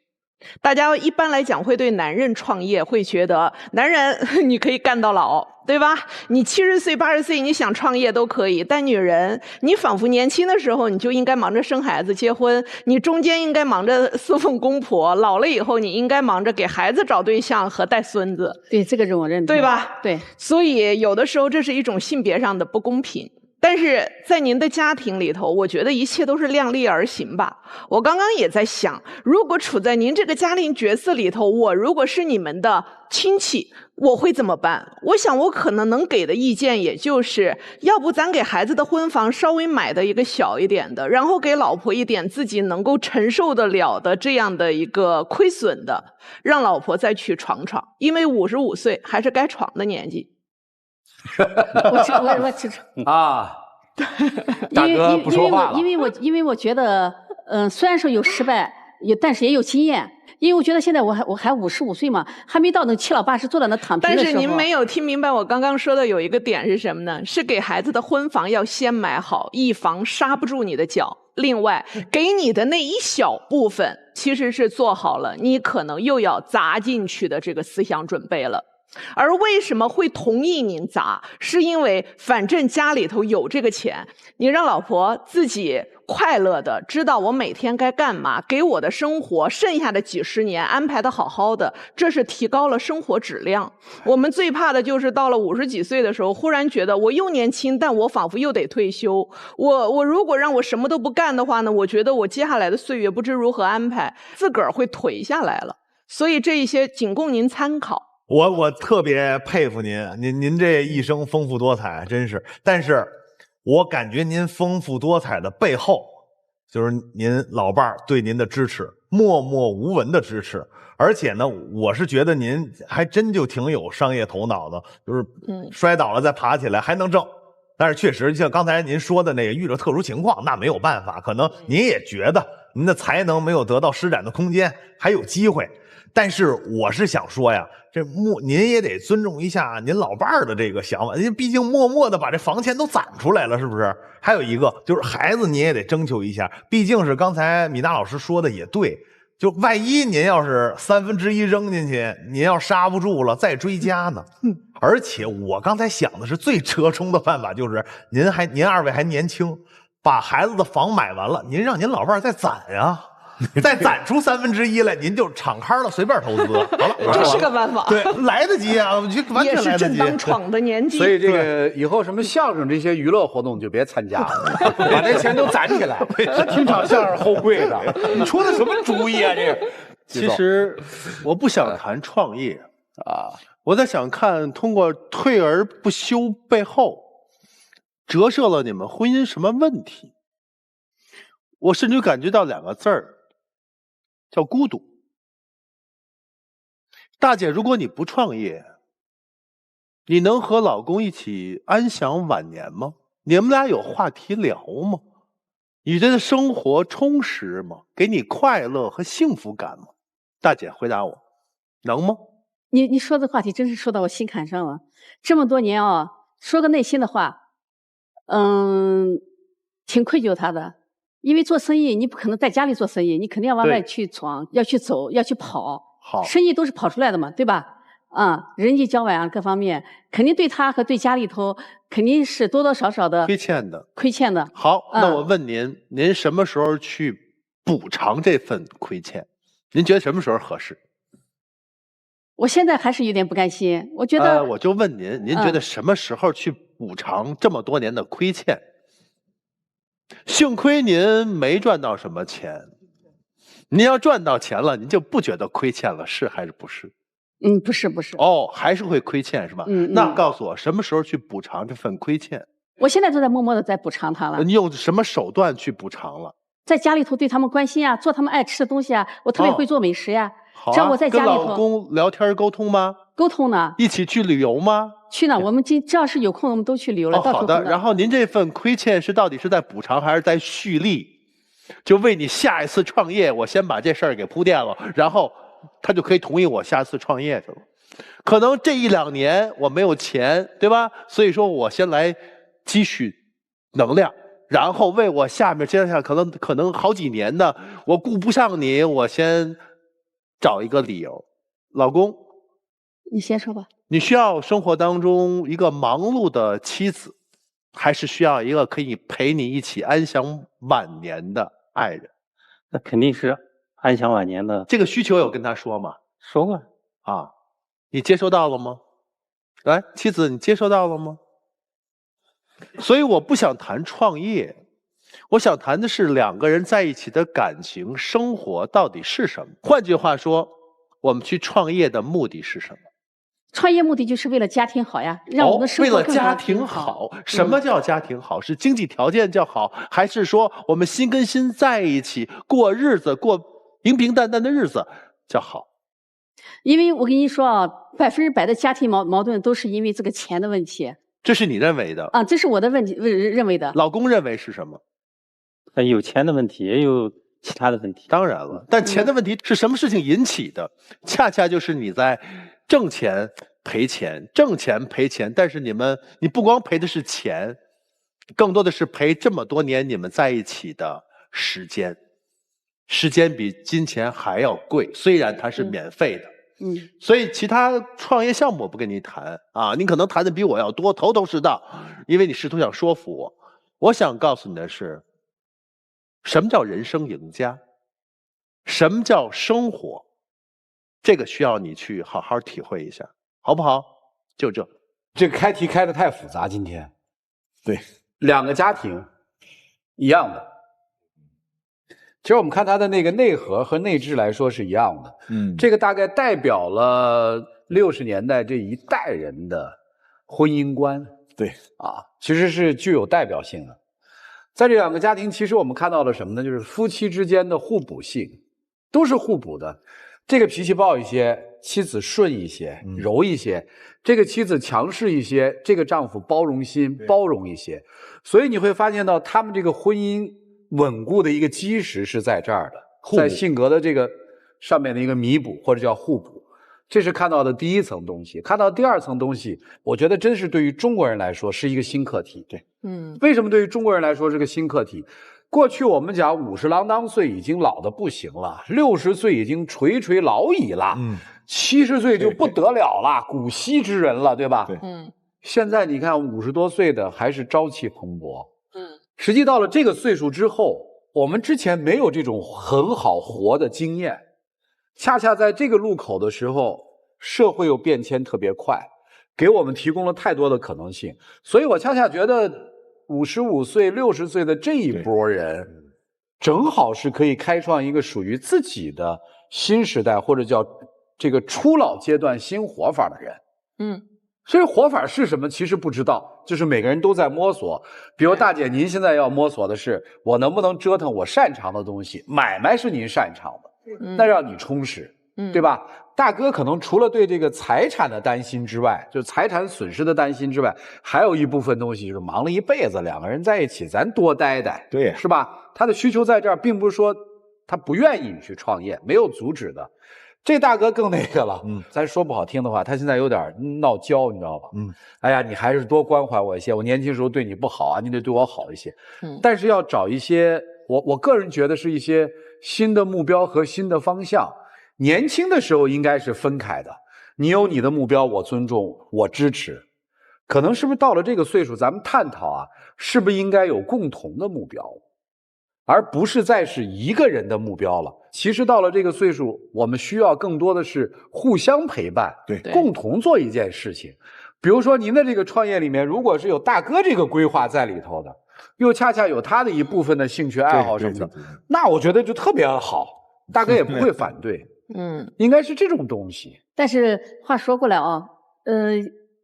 Speaker 3: 大家一般来讲会对男人创业会觉得，男人你可以干到老，对吧？你70岁、80岁你想创业都可以，但女人，你仿佛年轻的时候你就应该忙着生孩子、结婚，你中间应该忙着侍奉公婆，老了以后你应该忙着给孩子找对象和带孙子。
Speaker 10: 对，这个是我认同，
Speaker 3: 对吧？
Speaker 10: 对，
Speaker 3: 所以有的时候这是一种性别上的不公平。但是在您的家庭里头，我觉得一切都是量力而行吧。我刚刚也在想，如果处在您这个家庭角色里头，我如果是你们的亲戚，我会怎么办？我想我可能能给的意见也就是，要不咱给孩子的婚房稍微买的一个小一点的，然后给老婆一点自己能够承受得了的这样的一个亏损的，让老婆再去闯闯，因为55岁还是该闯的年纪。
Speaker 10: 我
Speaker 1: 啊，大哥不说话了。
Speaker 10: 因为我觉得，虽然说有失败，但是也有经验。因为我觉得现在我还55岁嘛，还没到那七老八十坐在那躺平的时候。
Speaker 3: 但是您没有听明白我刚刚说的有一个点是什么呢？是给孩子的婚房要先买好，以防刹不住你的脚。另外，给你的那一小部分其实是做好了你可能又要砸进去的这个思想准备了。而为什么会同意您砸？是因为反正家里头有这个钱，你让老婆自己快乐的知道我每天该干嘛，给我的生活剩下的几十年安排的好好的，这是提高了生活质量。我们最怕的就是到了50几岁的时候，忽然觉得我又年轻，但我仿佛又得退休。我如果让我什么都不干的话呢，我觉得我接下来的岁月不知如何安排，自个儿会颓下来了。所以这一些仅供您参考。
Speaker 8: 我特别佩服您这一生丰富多彩，真是。但是我感觉您丰富多彩的背后，就是您老伴儿对您的支持，默默无闻的支持。而且呢，我是觉得您还真就挺有商业头脑的，就是摔倒了再爬起来还能挣。但是确实像刚才您说的那个，遇着特殊情况那没有办法，可能您也觉得您的才能没有得到施展的空间，还有机会。但是我是想说呀，您也得尊重一下您老伴儿的这个想法，您毕竟默默的把这房钱都攒出来了，是不是？还有一个就是孩子，您也得征求一下，毕竟是刚才米娜老师说的也对，就万一您要是1/3扔进去，您要刹不住了，再追加呢。而且我刚才想的是最折中的办法，就是您二位还年轻，把孩子的房买完了，您让您老伴儿再攒呀。再攒出1/3来，您就敞开了，随便投资。好了，
Speaker 3: 这是个办法。
Speaker 8: 对，来得及啊，我觉得完全来得及。
Speaker 3: 也是正当闯的年纪。
Speaker 1: 所以这个以后什么相声这些娱乐活动就别参加了，把这钱都攒起来，听场相声齁贵的。你出的什么主意啊？这个。
Speaker 4: 其实我不想谈创业啊，我在想看通过退而不休背后折射了你们婚姻什么问题。我甚至感觉到2个字儿，叫孤独。大姐，如果你不创业，你能和老公一起安享晚年吗？你们俩有话题聊吗？你觉得生活充实吗？给你快乐和幸福感吗？大姐回答我，能吗？
Speaker 10: 你说的话题真是说到我心坎上了。这么多年啊，说个内心的话，挺愧疚他的。因为做生意，你不可能在家里做生意，你肯定要往外去闯，要去走，要去跑。
Speaker 4: 好，
Speaker 10: 生意都是跑出来的嘛，对吧？人际交往啊，各方面肯定对他和对家里头肯定是多多少少的亏欠的。
Speaker 4: 好，那我问您，您什么时候去补偿这份亏欠？您觉得什么时候合适？
Speaker 10: 我现在还是有点不甘心，我觉得，
Speaker 4: 我就问您，您觉得什么时候去补偿这么多年的亏欠？幸亏您没赚到什么钱，您要赚到钱了，您就不觉得亏欠了，是还是不是？
Speaker 10: 不是。
Speaker 4: 哦，还是会亏欠是吧？那告诉我什么时候去补偿这份亏欠？
Speaker 10: 我现在都在默默的在补偿他了。
Speaker 4: 你用什么手段去补偿了？
Speaker 10: 在家里头对他们关心啊，做他们爱吃的东西啊，我特别会做美食呀。
Speaker 4: 好啊，
Speaker 10: 这样我在家里头
Speaker 4: 跟老公聊天沟通吗？
Speaker 10: 沟通呢。
Speaker 4: 一起去旅游吗？
Speaker 10: 去呢，我们只要是有空，我们都去旅游了。
Speaker 4: 好的。然后您这份亏欠是到底是在补偿还是在蓄力？就为你下一次创业，我先把这事儿给铺垫了，然后他就可以同意我下次创业去了。可能这1、2年我没有钱，对吧？所以说我先来积蓄能量，然后为我下面接下来可能好几年的，我顾不上你，我先找一个理由。老公，
Speaker 10: 你先说吧。
Speaker 4: 你需要生活当中一个忙碌的妻子，还是需要一个可以陪你一起安享晚年的爱人？
Speaker 11: 那肯定是安享晚年的。
Speaker 4: 这个需求有跟他说吗？
Speaker 11: 说过
Speaker 4: 啊，你接收到了吗？来，妻子，你接收到了吗？所以我不想谈创业，我想谈的是2个人在一起的感情生活到底是什么。换句话说，我们去创业的目的是什么？
Speaker 10: 创业目的就是为了家庭好呀，让我们的生活
Speaker 4: 为了家庭好。什么叫家庭好？是经济条件较好，还是说我们心跟心在一起过日子，过平平淡淡的日子叫好？
Speaker 10: 因为我跟你说啊，100%的家庭矛盾都是因为这个钱的问题。
Speaker 4: 这是你认为的
Speaker 10: 啊？这是我的问题，认为的。
Speaker 4: 老公认为是什么？
Speaker 11: 有钱的问题，也有其他的问题。
Speaker 4: 当然了，但钱的问题是什么事情引起的？恰恰就是你在挣钱赔钱，挣钱赔钱，但是你不光赔的是钱，更多的是赔这么多年你们在一起的时间。时间比金钱还要贵，虽然它是免费的。所以其他创业项目我不跟你谈啊，你可能谈的比我要多，头头是道，因为你试图想说服我。我想告诉你的是，什么叫人生赢家？什么叫生活？这个需要你去好好体会一下，好不好？就这。
Speaker 1: 这个开题开得太复杂，今天。
Speaker 8: 对
Speaker 1: ，2个家庭一样的。其实我们看它的那个内核和内质来说是一样的，这个大概代表了60年代这一代人的婚姻观，
Speaker 8: 对
Speaker 1: 啊，其实是具有代表性的。在这2个家庭，其实我们看到了什么呢？就是夫妻之间的互补性，都是互补的。这个脾气暴一些，妻子顺一些、柔一些；这个妻子强势一些，这个丈夫包容心、包容一些。所以你会发现到他们这个婚姻稳固的一个基石是在这儿的，在性格的这个上面的一个弥补或者叫互补，这是看到的第一层东西。看到第2层东西，我觉得真是对于中国人来说是一个新课题。对，为什么对于中国人来说是个新课题？过去我们讲50郎当岁已经老得不行了，60岁已经垂垂老矣了，70岁就不得了了，古稀之人了，对吧？
Speaker 8: 对，
Speaker 1: 现在你看50多岁的还是朝气蓬勃。实际到了这个岁数之后，我们之前没有这种很好活的经验，恰恰在这个路口的时候，社会又变迁特别快，给我们提供了太多的可能性。所以我恰恰觉得55岁、60岁的这一波人，正好是可以开创一个属于自己的新时代，或者叫这个初老阶段新活法的人。所以活法是什么？其实不知道，就是每个人都在摸索。比如大姐，您现在要摸索的是，我能不能折腾我擅长的东西？买卖是您擅长的，那让你充实，对吧？大哥可能除了对这个财产的担心之外，就财产损失的担心之外，还有一部分东西就是忙了一辈子，2个人在一起，咱多待待，
Speaker 8: 对，
Speaker 1: 是吧？他的需求在这儿，并不是说他不愿意你去创业，没有阻止的。这大哥更那个了，咱说不好听的话，他现在有点闹娇，你知道吧？哎呀，你还是多关怀我一些，我年轻时候对你不好啊，你得对我好一些。但是要找一些，我个人觉得是一些新的目标和新的方向。年轻的时候应该是分开的，你有你的目标，我尊重，我支持。可能是不是到了这个岁数，咱们探讨啊，是不是应该有共同的目标？而不是再是一个人的目标了。其实到了这个岁数，我们需要更多的是互相陪伴，
Speaker 2: 对，
Speaker 1: 共同做一件事情。比如说您的这个创业里面，如果是有大哥这个规划在里头的，又恰恰有他的一部分的兴趣爱好什么的，那我觉得就特别好，大哥也不会反对。应该是这种东西。
Speaker 10: 但是话说过来啊，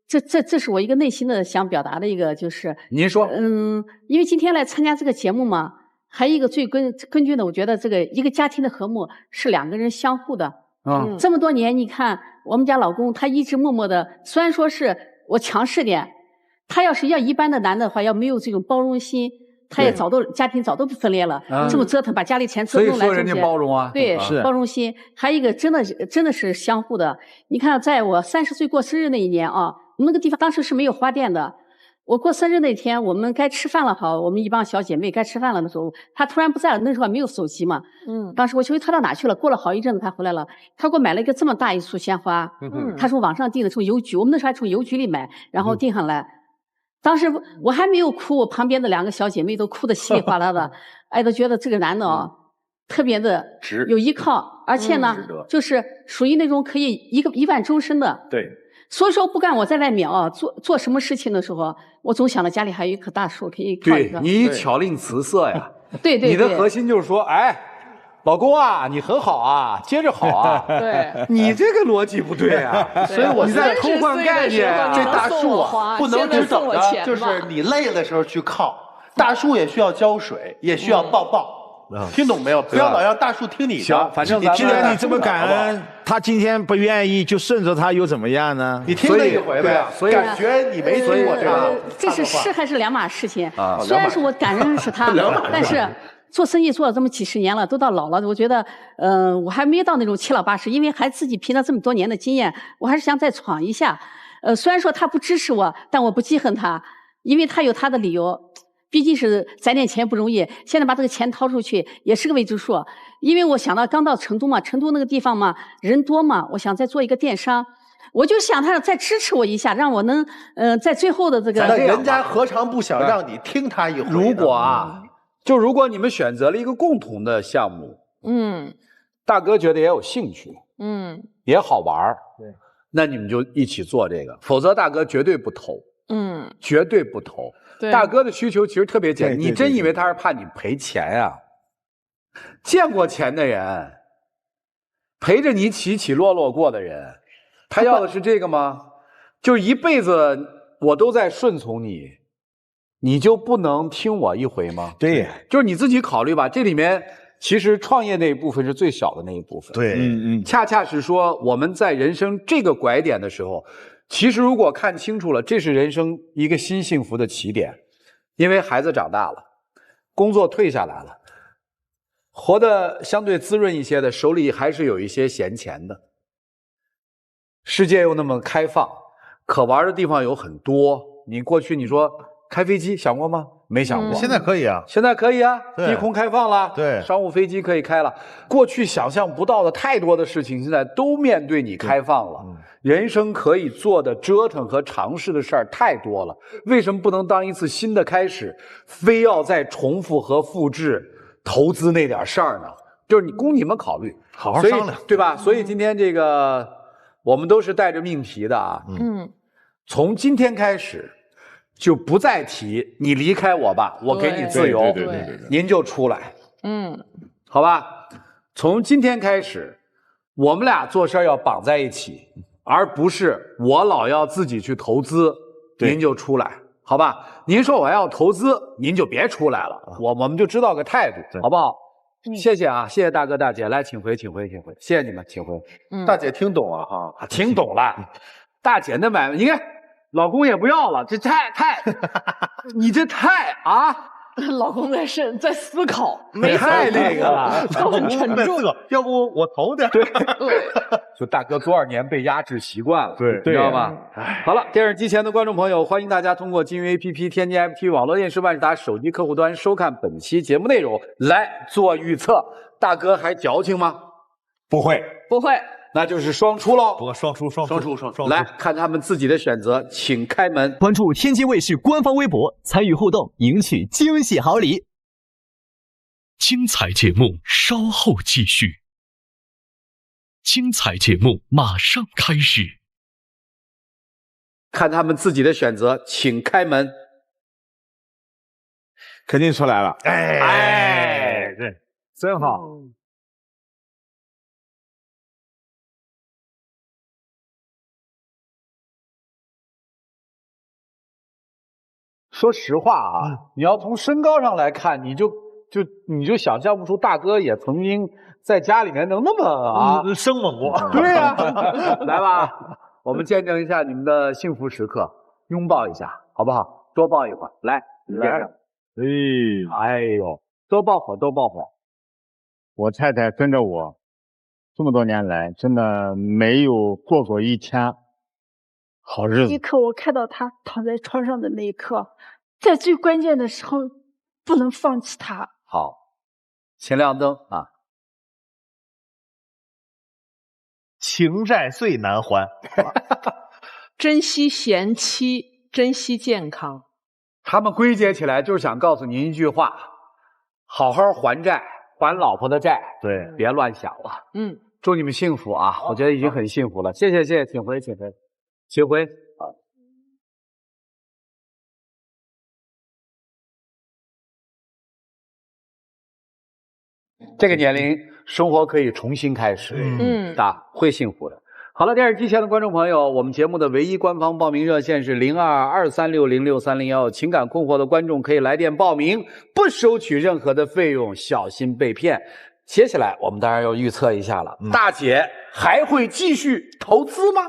Speaker 10: 这是我一个内心的想表达的一个，就是
Speaker 1: 您说，
Speaker 10: 因为今天来参加这个节目嘛，还有一个最根据的，我觉得这个一个家庭的和睦是两个人相互的。这么多年，你看我们家老公他一直默默的，虽然说是我强势点，他要是要一般的男的话，要没有这种包容心，他也家庭早都分裂了，这么折腾，把家里钱折腾来，
Speaker 1: 所以说人家包容啊，
Speaker 10: 对，包容心。还有一个真的是相互的。你看，在我30岁过生日那一年啊，我们那个地方当时是没有花店的。我过生日那天，我们该吃饭了，好，我们一帮小姐妹该吃饭了的时候，她突然不在了。那时候还没有手机嘛，当时我就问她到哪去了。过了好一阵子，她回来了，她给我买了一个这么大一束鲜花，她说网上订的，从邮局，我们那时候还从邮局里买，然后订上来。当时我还没有哭，我旁边的2个小姐妹都哭得稀里哗啦的，哎，都觉得这个男的哦，特别的有依靠，而且呢，就是属于那种可以一万终身的。
Speaker 1: 对。
Speaker 10: 所以说，不管我在外面啊做什么事情的时候，我总想到家里还有一棵大树可以靠一个。
Speaker 1: 对，你巧令辞色呀。
Speaker 10: 对，
Speaker 1: 你的核心就是说，哎，老公啊，你很好啊，接着好啊。
Speaker 3: 对，
Speaker 1: 你这个逻辑不对啊。
Speaker 4: 所以我
Speaker 1: 你在偷换概念啊。
Speaker 4: 这大树啊，不能只等着，就是你累的时候去靠。大树也需要浇水，也需要抱。听懂没有？不要老让大树听你的。
Speaker 1: 行，反正
Speaker 2: 既然你这么感恩，他今天不愿意，就顺着他又怎么样呢？
Speaker 4: 你听了一回呗，所以感觉你没听我这个。
Speaker 10: 这是还是2码事情。虽然是我感恩是他，但是做生意做了这么几十年了，都到老了，我觉得，我还没到那种7老80，因为还自己凭着这么多年的经验，我还是想再闯一下。虽然说他不支持我，但我不记恨他，因为他有他的理由。毕竟是攒点钱不容易，现在把这个钱掏出去也是个未知数。因为我想到刚到成都嘛，成都那个地方嘛，人多嘛，我想再做一个电商，我就想他再支持我一下，让我能在最后的这个。
Speaker 4: 人家何尝不想让你听他一回？
Speaker 1: 如果啊，如果你们选择了一个共同的项目，大哥觉得也有兴趣，也好玩，对，那你们就一起做这个，否则大哥绝对不投，绝对不投。大哥的需求其实特别简单，你真以为他是怕你赔钱呀？见过钱的人，陪着你起起落落过的人，他要的是这个吗？就是一辈子我都在顺从你，你就不能听我一回吗？
Speaker 2: 对，
Speaker 1: 就是你自己考虑吧。这里面其实创业那一部分是最小的那一部分。
Speaker 2: 对，
Speaker 1: 恰恰是说我们在人生这个拐点的时候。其实，如果看清楚了，这是人生一个新幸福的起点，因为孩子长大了，工作退下来了，活得相对滋润一些的，手里还是有一些闲钱的。世界又那么开放，可玩的地方有很多。你过去你说开飞机想过吗？没想过。
Speaker 8: 现在可以啊，
Speaker 1: 现在可以啊，低空开放了，
Speaker 8: 对，
Speaker 1: 商务飞机可以开了。过去想象不到的太多的事情，现在都面对你开放了。人生可以做的折腾和尝试的事儿太多了，为什么不能当一次新的开始，非要再重复和复制投资那点事儿呢？就是供你们考虑，
Speaker 8: 好好商量，
Speaker 1: 对吧？所以今天这个我们都是带着命题的啊，从今天开始就不再提你离开我吧，我给你自由，您就出来，好吧？从今天开始，我们俩做事儿要绑在一起。而不是我老要自己去投资，您就出来，好吧？您说我要投资，您就别出来了，我们就知道个态度，好不好？谢谢啊，谢谢大哥大姐，来请回，谢谢你们，请回。
Speaker 4: 大姐听懂了哈，
Speaker 1: 听懂了。大姐那买卖，你看老公也不要了，这太，你这太啊！
Speaker 3: 老公在思考，
Speaker 1: 太那个了，
Speaker 3: 都很沉重。
Speaker 4: 要不我投点？
Speaker 1: 对，就大哥多少年被压制习惯了，
Speaker 8: 对，
Speaker 1: 知道吧？好了，电视机前的观众朋友，欢迎大家通过金鱼 APP 添加 FT 网络电视万事达手机客户端收看本期节目内容，来做预测。大哥还矫情吗？
Speaker 2: 不会，
Speaker 1: 那就是双出喽。
Speaker 8: 不过双出，
Speaker 1: 来看他们自己的选择，请开门。
Speaker 5: 关注天津卫视官方微博，参与互动，赢取惊喜好礼。
Speaker 9: 精彩节目稍后继续。精彩节目马上开始。
Speaker 1: 看他们自己的选择，请开门。
Speaker 2: 肯定出来了。
Speaker 8: 哎，对，真好。
Speaker 1: 说实话啊，你要从身高上来看，你就想象不出大哥也曾经在家里面能那么
Speaker 8: 生猛过。
Speaker 1: 对呀，来吧，我们见证一下你们的幸福时刻，拥抱一下，好不好？多抱一会儿，来，哎呦，多抱会儿，多抱会儿。
Speaker 6: 我太太跟着我这么多年来，真的没有过过一天好日子。
Speaker 12: 一刻，我看到他躺在床上的那一刻，在最关键的时候不能放弃他。
Speaker 1: 好，请亮灯啊！
Speaker 8: 情债最难还，
Speaker 3: 珍惜贤妻，珍惜健康。
Speaker 1: 他们归结起来就是想告诉您一句话：好好还债，还老婆的债。
Speaker 8: 对，
Speaker 1: 别乱想了。祝你们幸福啊！我觉得已经很幸福了。谢谢，谢谢，请回，请回，请回。好。这个年龄，生活可以重新开始。会幸福的。好了，电视机前的观众朋友，我们节目的唯一官方报名热线是0223606301，情感困惑的观众可以来电报名，不收取任何的费用，小心被骗。接下来我们当然要预测一下了，大姐还会继续投资吗？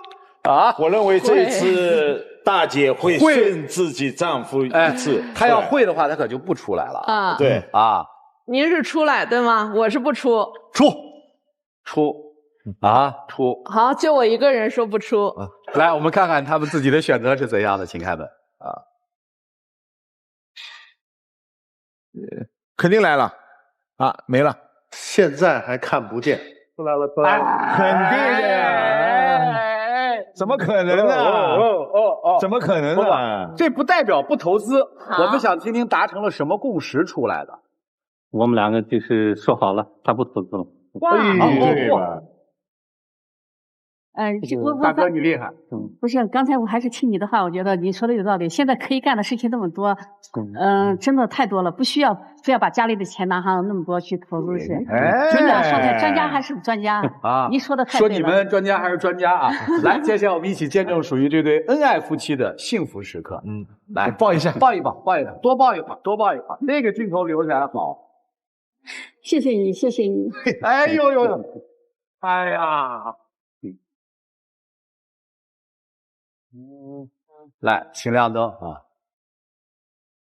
Speaker 1: 啊，
Speaker 2: 我认为这一次大姐会顺自己丈夫一次。
Speaker 1: 她要会的话，她可就不出来了
Speaker 3: 啊。
Speaker 2: 对
Speaker 1: 啊，
Speaker 3: 您是出来对吗？我是不出。
Speaker 1: 出。
Speaker 3: 好，就我一个人说不出。
Speaker 1: 来，我们看看他们自己的选择是怎样的，请开门啊。
Speaker 2: 肯定来了啊，没了，
Speaker 4: 现在还看不见。出来了，
Speaker 2: 肯定的呀，怎么可能呢？怎么可能呢？
Speaker 1: 这不代表不投资，我们想听听达成了什么共识出来的。
Speaker 11: 我们两个就是说好了，他不投资了。
Speaker 2: 对吧？
Speaker 1: 大哥你厉害。
Speaker 10: 不是，刚才我还是听你的话，我觉得你说的有道理。现在可以干的事情那么多，真的太多了，不需要非要把家里的钱拿上那么多去投资去。真的，说的专家还是专家啊？您说的太对了。
Speaker 1: 说你们专家还是专家啊？来，接下来我们一起见证属于这对恩爱夫妻的幸福时刻。来
Speaker 8: 抱一下，
Speaker 1: 抱一抱，抱一抱，多抱一会儿，多抱一会儿。那个镜头留下来好。
Speaker 10: 谢谢你，谢谢你。
Speaker 1: 哎呦呦，哎呀。来，请亮灯啊！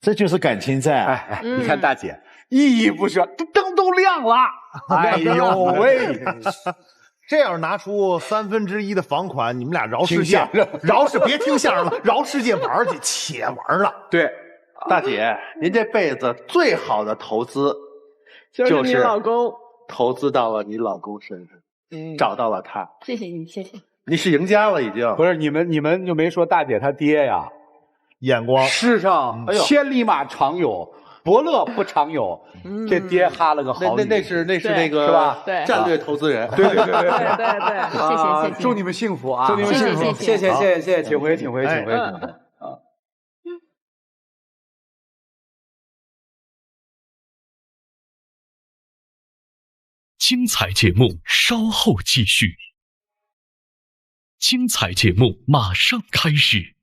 Speaker 2: 这就是感情债。
Speaker 1: 你看大姐依依不舍，灯都亮了。哎呦喂！
Speaker 8: 这样拿出1/3的房款，你们俩饶世界，别听相声了，饶世界玩去，且玩了。
Speaker 1: 对，
Speaker 4: 大姐，您这辈子最好的投资
Speaker 3: 就是你老公，
Speaker 4: 投资到了你老公身上，找到了他。
Speaker 10: 谢谢你，谢谢。
Speaker 4: 你是赢家了，已经。
Speaker 1: 不是你们就没说大姐她爹呀？
Speaker 8: 眼光，
Speaker 1: 世上千里马常有，伯乐不常有。这爹哈了个好女，
Speaker 4: 那是那个
Speaker 1: 是吧？
Speaker 3: 对，
Speaker 4: 战略投资人。
Speaker 1: 对，
Speaker 10: 谢谢，
Speaker 1: 祝你们幸福啊！
Speaker 10: 祝你们幸福，
Speaker 1: 谢谢，请回。啊。
Speaker 9: 精彩节目稍后继续。精彩节目马上开始。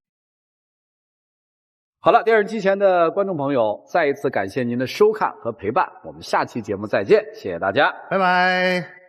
Speaker 1: 好了，电视机前的观众朋友，再一次感谢您的收看和陪伴，我们下期节目再见，谢谢大家，
Speaker 8: 拜拜。